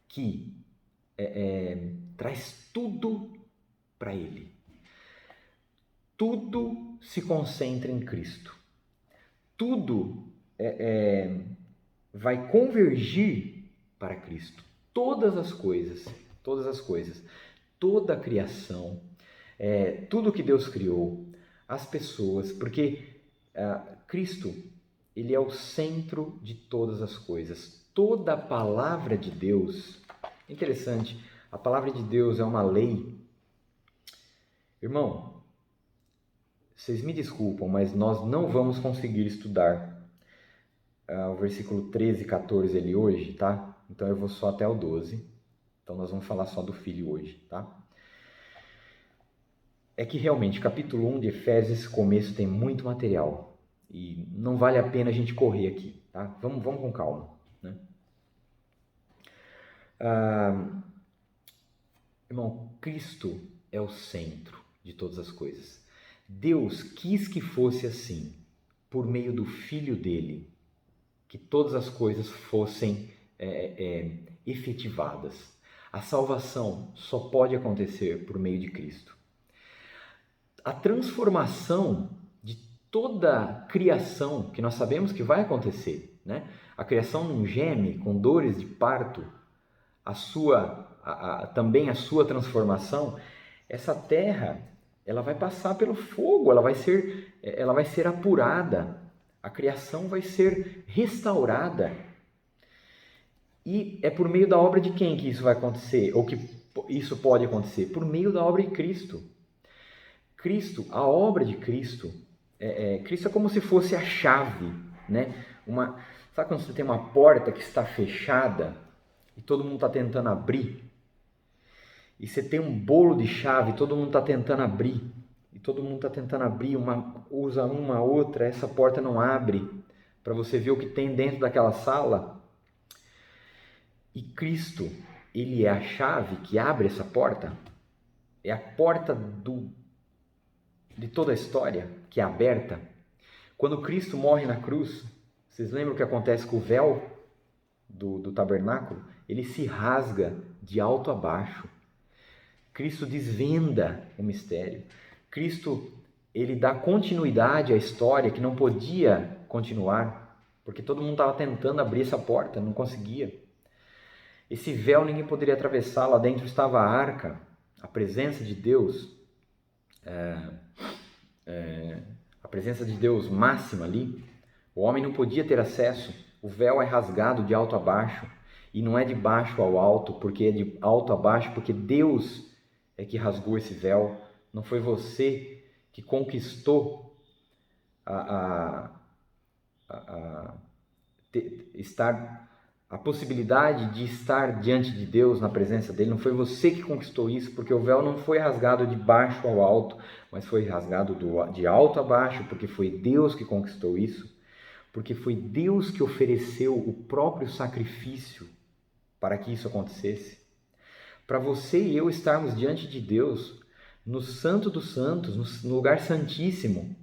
que traz tudo para ele. Tudo se concentra em Cristo. Tudo vai convergir para Cristo. Todas as coisas, toda a criação, tudo que Deus criou, as pessoas, porque Cristo, ele é o centro de todas as coisas. Toda a palavra de Deus, interessante, a palavra de Deus é uma lei. Irmão, vocês me desculpam, mas nós não vamos conseguir estudar o versículo 13 e 14 ali hoje, tá? Então eu vou só até o 12. Então nós vamos falar só do Filho hoje, tá? É que realmente, capítulo 1 de Efésios, esse começo tem muito material. E não vale a pena a gente correr aqui, tá? Vamos com calma, né? Irmão, Cristo é o centro de todas as coisas. Deus quis que fosse assim, por meio do Filho dele, que todas as coisas fossem efetivadas. A salvação só pode acontecer por meio de Cristo. A transformação de toda a criação, que nós sabemos que vai acontecer, né? A criação não geme com dores de parto, também a sua transformação. Essa terra, ela vai passar pelo fogo, ela vai ser apurada, a criação vai ser restaurada. E é por meio da obra de quem que isso vai acontecer, ou que isso pode acontecer? Por meio da obra de Cristo. Cristo, a obra de Cristo, Cristo é como se fosse a chave, né? Sabe quando você tem uma porta que está fechada e todo mundo está tentando abrir? E você tem um bolo de chave, todo mundo está tentando abrir. E todo mundo está tentando abrir, usa uma outra, essa porta não abre, para você ver o que tem dentro daquela sala. E Cristo, ele é a chave que abre essa porta. É a porta de toda a história que é aberta. Quando Cristo morre na cruz, vocês lembram o que acontece com o véu do tabernáculo? Ele se rasga de alto a baixo. Cristo desvenda o mistério. Cristo, ele dá continuidade à história que não podia continuar, porque todo mundo estava tentando abrir essa porta, não conseguia. Esse véu ninguém poderia atravessar, lá dentro estava a arca, a presença de Deus, a presença de Deus máxima ali, O homem não podia ter acesso. O véu é rasgado de alto a baixo. E não é de baixo ao alto, porque é de alto a baixo, porque Deus é que rasgou esse véu. Não foi você que conquistou a possibilidade de estar diante de Deus, na presença dele. Não foi você que conquistou isso, porque o véu não foi rasgado de baixo ao alto, mas foi rasgado de alto a baixo, porque foi Deus que conquistou isso, porque foi Deus que ofereceu o próprio sacrifício para que isso acontecesse. Para você e eu estarmos diante de Deus, no Santo dos Santos, no lugar santíssimo,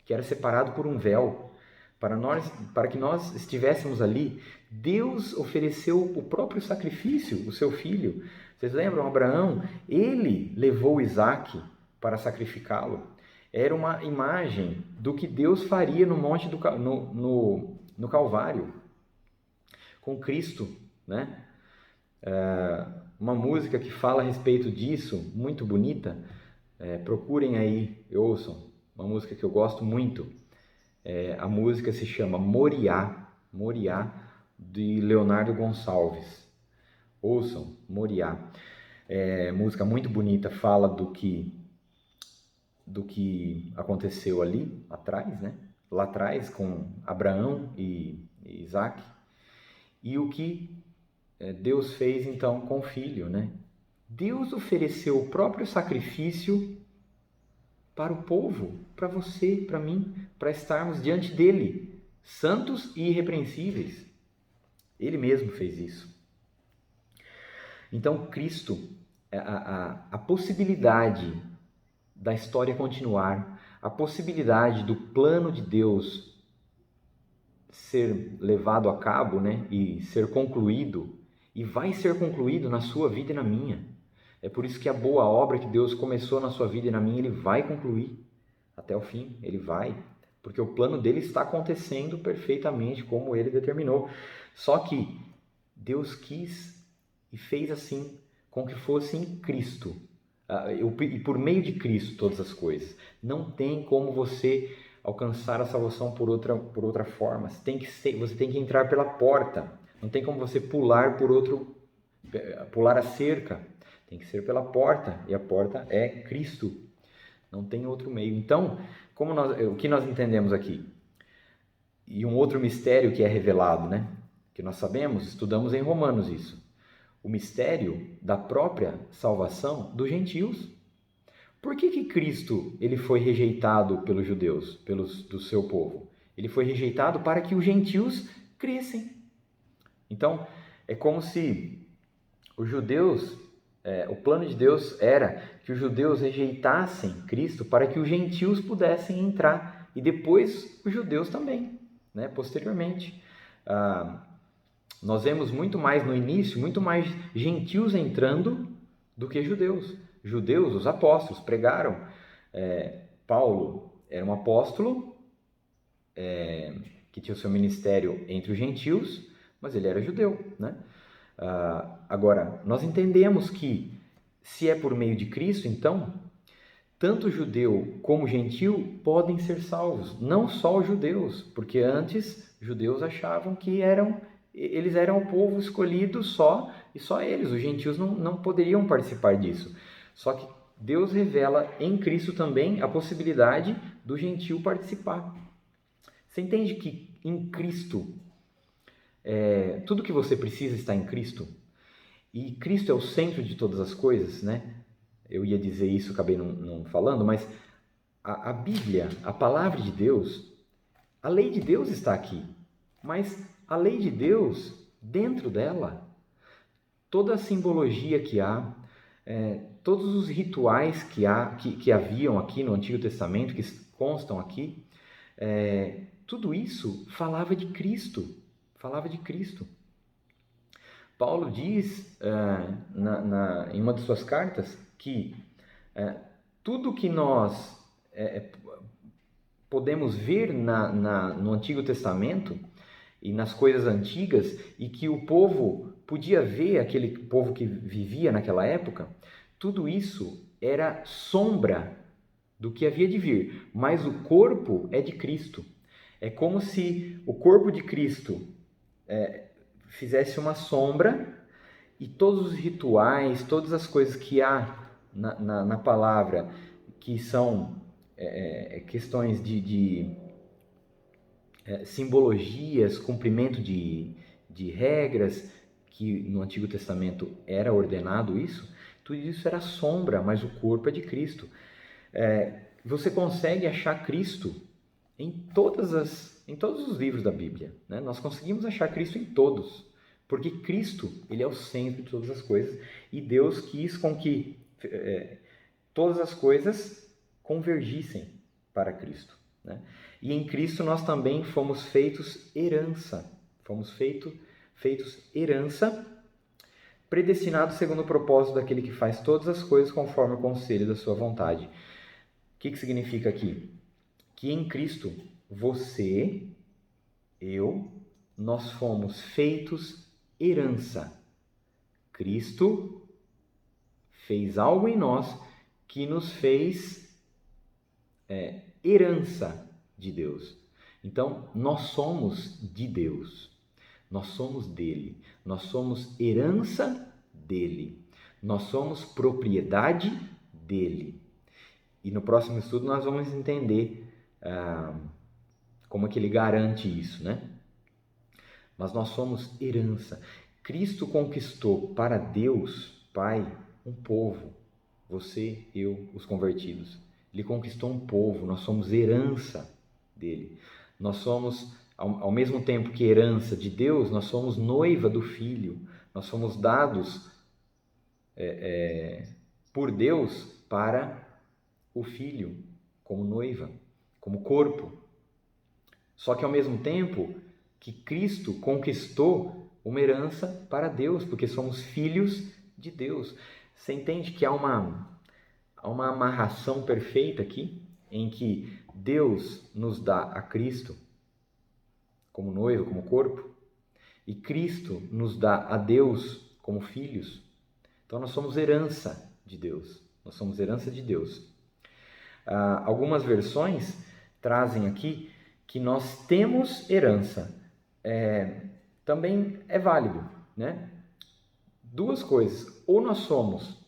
que era separado por um véu, para que nós estivéssemos ali, Deus ofereceu o próprio sacrifício, o seu filho. Vocês lembram? Abraão, ele levou Isaque para sacrificá-lo. Era uma imagem do que Deus faria no monte no Calvário, com Cristo, né? Uma música que fala a respeito disso, muito bonita, procurem aí e ouçam, uma música que eu gosto muito. A música se chama Moriá, de Leonardo Gonçalves. Ouçam, Moriá. Música muito bonita, fala do que aconteceu ali atrás, né? Lá atrás com Abraão e Isaac, e o que Deus fez então com o filho, né? Deus ofereceu o próprio sacrifício para o povo, para você, para mim, para estarmos diante dele, santos e irrepreensíveis. Ele mesmo fez isso. Então, Cristo, a possibilidade da história continuar, a possibilidade do plano de Deus ser levado a cabo, né, e ser concluído, e vai ser concluído na sua vida e na minha. É por isso que a boa obra que Deus começou na sua vida e na minha, Ele vai concluir até o fim. Ele vai, porque o plano dele está acontecendo perfeitamente como Ele determinou. Só que Deus quis e fez assim, com que fosse em Cristo, e por meio de Cristo todas as coisas. Não tem como você alcançar a salvação por outra forma. Você tem que entrar pela porta. Não tem como você pular a cerca. Tem que ser pela porta, e a porta é Cristo. Não tem outro meio. Então, o que nós entendemos aqui? E um outro mistério que é revelado, né? Que nós sabemos, estudamos em Romanos isso. O mistério da própria salvação dos gentios. Por que Cristo ele foi rejeitado pelos judeus, do seu povo? Ele foi rejeitado para que os gentios crescem. Então, é como se os judeus, o plano de Deus era que os judeus rejeitassem Cristo para que os gentios pudessem entrar, e depois os judeus também, né? Posteriormente. Nós vemos muito mais no início, muito mais gentios entrando do que judeus. Judeus, os apóstolos, pregaram. Paulo era um apóstolo que tinha o seu ministério entre os gentios, mas ele era judeu, né? Agora, nós entendemos que se é por meio de Cristo, então, tanto judeu como gentil podem ser salvos, não só os judeus, porque antes judeus achavam que eles eram o povo escolhido só, e só eles, os gentios não poderiam participar disso. Só que Deus revela em Cristo também a possibilidade do gentil participar. Você entende que em Cristo, tudo que você precisa está em Cristo? E Cristo é o centro de todas as coisas, né? Eu ia dizer isso, acabei não falando, mas a Bíblia, a palavra de Deus, a lei de Deus está aqui. Mas a lei de Deus, dentro dela, toda a simbologia que há, todos os rituais que haviam aqui no Antigo Testamento, que constam aqui, tudo isso falava de Cristo. Falava de Cristo. Paulo diz em uma de suas cartas que tudo que nós podemos ver no Antigo Testamento e nas coisas antigas, e que o povo podia ver, aquele povo que vivia naquela época, tudo isso era sombra do que havia de vir, mas o corpo é de Cristo. É como se o corpo de Cristo fizesse uma sombra e todos os rituais, todas as coisas que há na palavra, que são questões de simbologias, cumprimento de regras, que no Antigo Testamento era ordenado isso, tudo isso era sombra, mas o corpo é de Cristo. Você consegue achar Cristo em todos os livros da Bíblia, né? Nós conseguimos achar Cristo em todos, porque Cristo, ele é o centro de todas as coisas, e Deus quis com que todas as coisas convergissem para Cristo, né? E em Cristo nós também fomos feitos herança, predestinados segundo o propósito daquele que faz todas as coisas conforme o conselho da sua vontade. O que significa aqui? Que em Cristo, você, eu, nós fomos feitos herança. Cristo fez algo em nós que nos fez herança de Deus. Então, nós somos de Deus, nós somos dele, nós somos herança dele, nós somos propriedade dele. E no próximo estudo nós vamos entender como é que ele garante isso, né? Mas nós somos herança. Cristo conquistou para Deus, Pai, um povo. Você, eu, os convertidos. Ele conquistou um povo, nós somos herança dele. Nós somos, ao mesmo tempo que herança de Deus, nós somos noiva do Filho. Nós somos dados por Deus para o Filho, como noiva, como corpo. Só que ao mesmo tempo que Cristo conquistou uma herança para Deus, porque somos filhos de Deus. Você entende que há uma amarração perfeita aqui, em que Deus nos dá a Cristo como noivo, como corpo, e Cristo nos dá a Deus como filhos. Então nós somos herança de Deus. Nós somos herança de Deus. Algumas versões trazem aqui que nós temos herança. Também é válido, né? Duas coisas. Ou nós somos...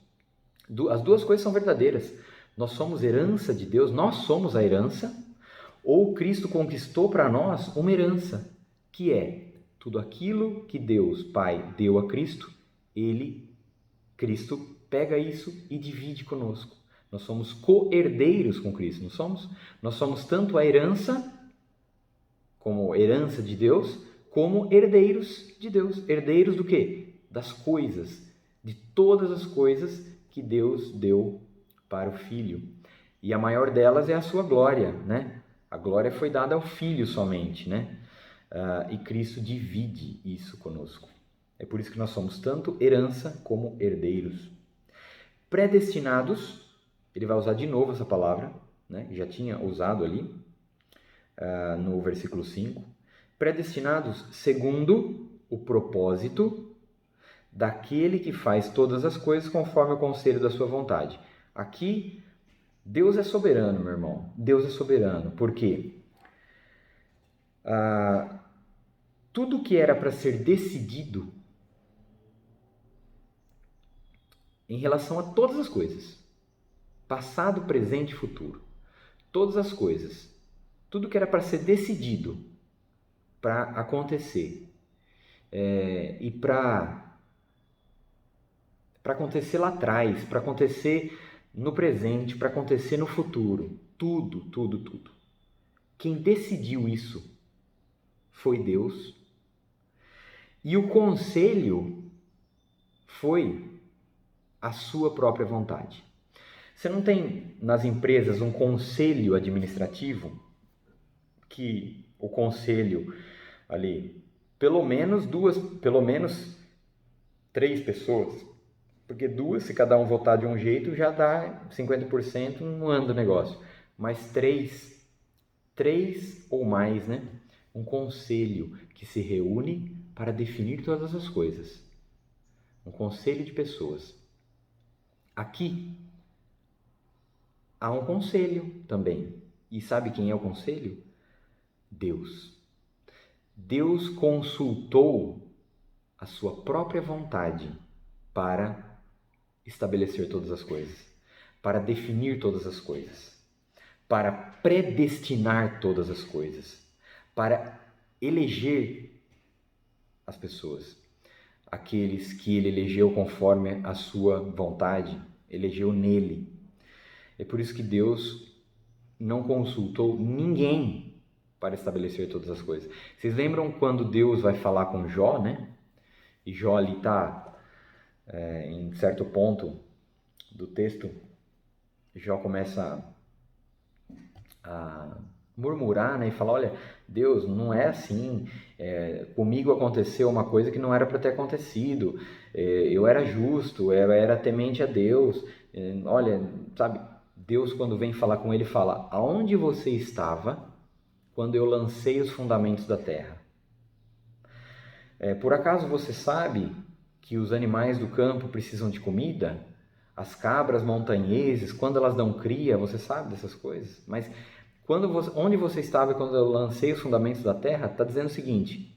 As duas coisas são verdadeiras. Nós somos herança de Deus, nós somos a herança, ou Cristo conquistou para nós uma herança, que é tudo aquilo que Deus, Pai, deu a Cristo, Cristo pega isso e divide conosco. Nós somos co-herdeiros com Cristo, não somos? Nós somos tanto a herança, como herança de Deus, como herdeiros de Deus. Herdeiros do quê? Das coisas, de todas as coisas que Deus deu para o Filho. E a maior delas é a sua glória, né? A glória foi dada ao Filho somente, né? E Cristo divide isso conosco. É por isso que nós somos tanto herança como herdeiros. Predestinados, ele vai usar de novo essa palavra, né? Já tinha usado ali no versículo 5. Predestinados segundo o propósito daquele que faz todas as coisas conforme o conselho da sua vontade. Aqui, Deus é soberano, meu irmão. Deus é soberano. Por quê? Tudo que era para ser decidido em relação a todas as coisas, passado, presente e futuro, todas as coisas, tudo que era para ser decidido para acontecer e para acontecer lá atrás, para acontecer no presente, para acontecer no futuro, tudo. Quem decidiu isso foi Deus, e o conselho foi a sua própria vontade. Você não tem nas empresas um conselho administrativo, que o conselho ali, pelo menos 3 pessoas, porque 2, se cada um votar de um jeito, já dá 50%, não anda o negócio. Mas 3 ou mais, né? Um conselho que se reúne para definir todas as coisas. Um conselho de pessoas. Aqui há um conselho também. E sabe quem é o conselho? Deus. Deus consultou a sua própria vontade para estabelecer todas as coisas, para definir todas as coisas, para predestinar todas as coisas, para eleger as pessoas, aqueles que ele elegeu conforme a sua vontade, elegeu nele. É por isso que Deus não consultou ninguém para estabelecer todas as coisas. Vocês lembram quando Deus vai falar com Jó, né? E Jó ali está, em certo ponto do texto, Jó começa a murmurar, né? E fala, olha, Deus, não é assim, comigo aconteceu uma coisa que não era para ter acontecido, eu era justo, eu era temente a Deus, olha, sabe, Deus quando vem falar com ele fala, aonde você estava quando eu lancei os fundamentos da terra? Por acaso você sabe que os animais do campo precisam de comida? As cabras montanheses, quando elas dão cria, você sabe dessas coisas? Mas onde você estava quando eu lancei os fundamentos da terra? Está dizendo o seguinte,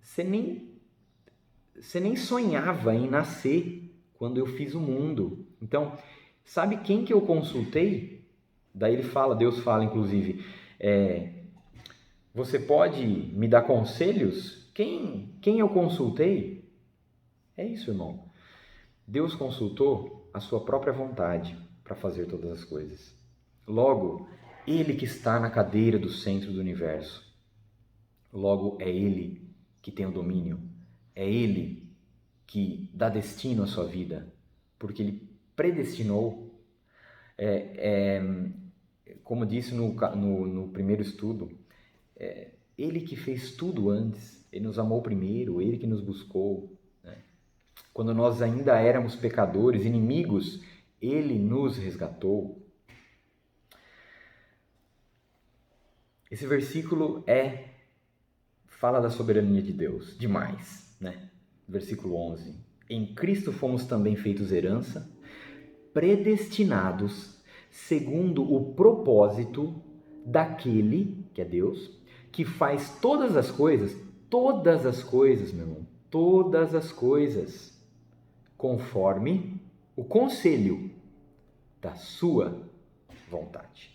você nem sonhava em nascer quando eu fiz o mundo. Então, sabe quem que eu consultei? Daí Deus fala inclusive, você pode me dar conselhos? Quem eu consultei? É isso, irmão. Deus consultou a sua própria vontade para fazer todas as coisas. Logo, Ele que está na cadeira do centro do universo. Logo, é Ele que tem o domínio. É Ele que dá destino à sua vida, porque Ele predestinou. Como disse no primeiro estudo, Ele que fez tudo antes. Ele nos amou primeiro, Ele que nos buscou. Quando nós ainda éramos pecadores, inimigos, Ele nos resgatou. Esse versículo fala da soberania de Deus, demais, né? Versículo 11. Em Cristo fomos também feitos herança, predestinados segundo o propósito daquele, que é Deus, que faz todas as coisas, meu irmão, todas as coisas, conforme o conselho da sua vontade.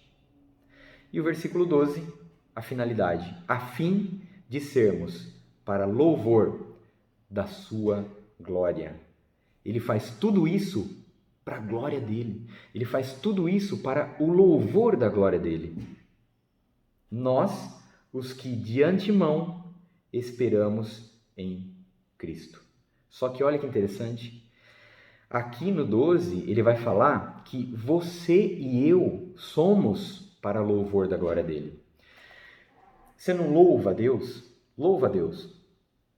E o versículo 12, a finalidade, a fim de sermos para louvor da sua glória. Ele faz tudo isso para a glória dele. Ele faz tudo isso para o louvor da glória dele. Nós, os que de antemão esperamos em Cristo. Só que olha que interessante, aqui no 12 ele vai falar que você e eu somos para louvor da glória dele. Você não louva a Deus? Louva a Deus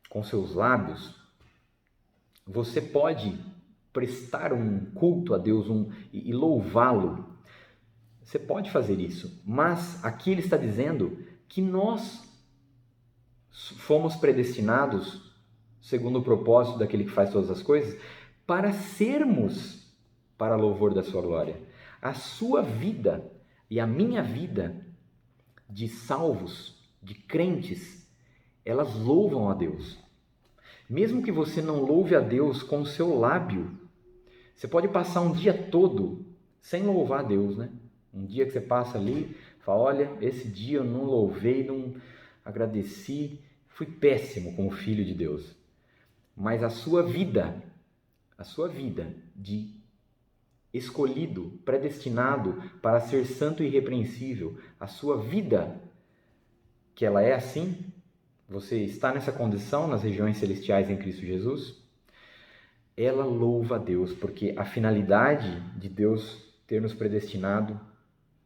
com seus lábios. Você pode prestar um culto a Deus e louvá-lo. Você pode fazer isso, mas aqui ele está dizendo que nós fomos predestinados, segundo o propósito daquele que faz todas as coisas, para sermos para louvor da sua glória. A sua vida e a minha vida de salvos, de crentes, elas louvam a Deus. Mesmo que você não louve a Deus com o seu lábio, você pode passar um dia todo sem louvar a Deus, né? Um dia que você passa ali, fala, olha, esse dia eu não louvei, não agradeci, fui péssimo como filho de Deus. Mas a sua vida de escolhido, predestinado para ser santo e irrepreensível, a sua vida, que ela é assim, você está nessa condição nas regiões celestiais em Cristo Jesus, ela louva a Deus, porque a finalidade de Deus ter nos predestinado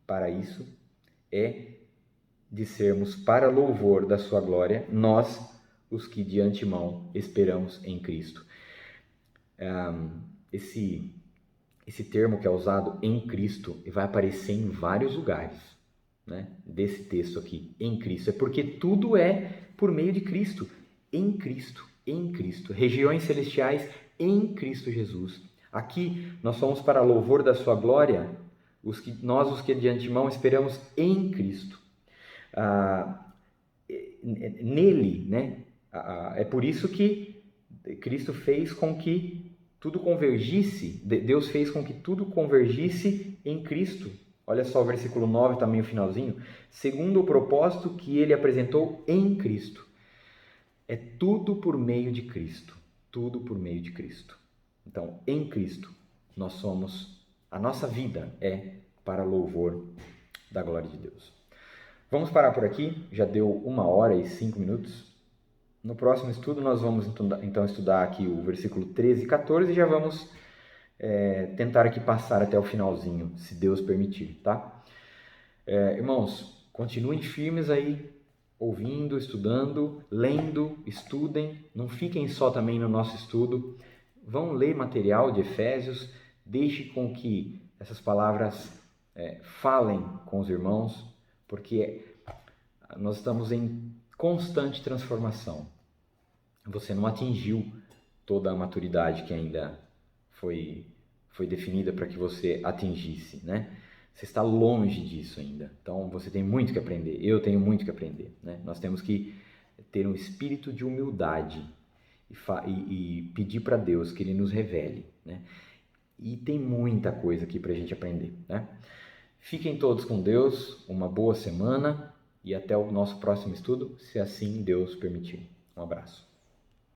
para isso é de sermos para louvor da sua glória, nós, os que de antemão esperamos em Cristo. Esse termo que é usado em Cristo vai aparecer em vários lugares, né, desse texto aqui, em Cristo. É porque tudo é por meio de Cristo, em Cristo, em Cristo. Regiões celestiais em Cristo Jesus. Aqui nós somos para louvor da sua glória, os que de antemão esperamos em Cristo. nele, né? É por isso que Cristo fez com que tudo convergisse, Deus fez com que tudo convergisse em Cristo. Olha só o versículo 9 também, o finalzinho. Segundo o propósito que ele apresentou em Cristo. É tudo por meio de Cristo. Tudo por meio de Cristo. Então, em Cristo, nós somos, a nossa vida é para louvor da glória de Deus. Vamos parar por aqui, já deu 1h05. No próximo estudo nós vamos então estudar aqui o versículo 13 e 14 e já vamos tentar aqui passar até o finalzinho, se Deus permitir, tá? Irmãos, continuem firmes aí, ouvindo, estudando, lendo, estudem, não fiquem só também no nosso estudo, vão ler material de Efésios, deixe com que essas palavras falem com os irmãos, porque nós estamos em constante transformação. Você não atingiu toda a maturidade que ainda foi definida para que você atingisse, né? Você está longe disso ainda. Então, você tem muito que aprender. Eu tenho muito que aprender, né? Nós temos que ter um espírito de humildade e pedir para Deus que Ele nos revele, né? E tem muita coisa aqui para a gente aprender, né? Fiquem todos com Deus, uma boa semana e até o nosso próximo estudo, se assim Deus permitir. Um abraço.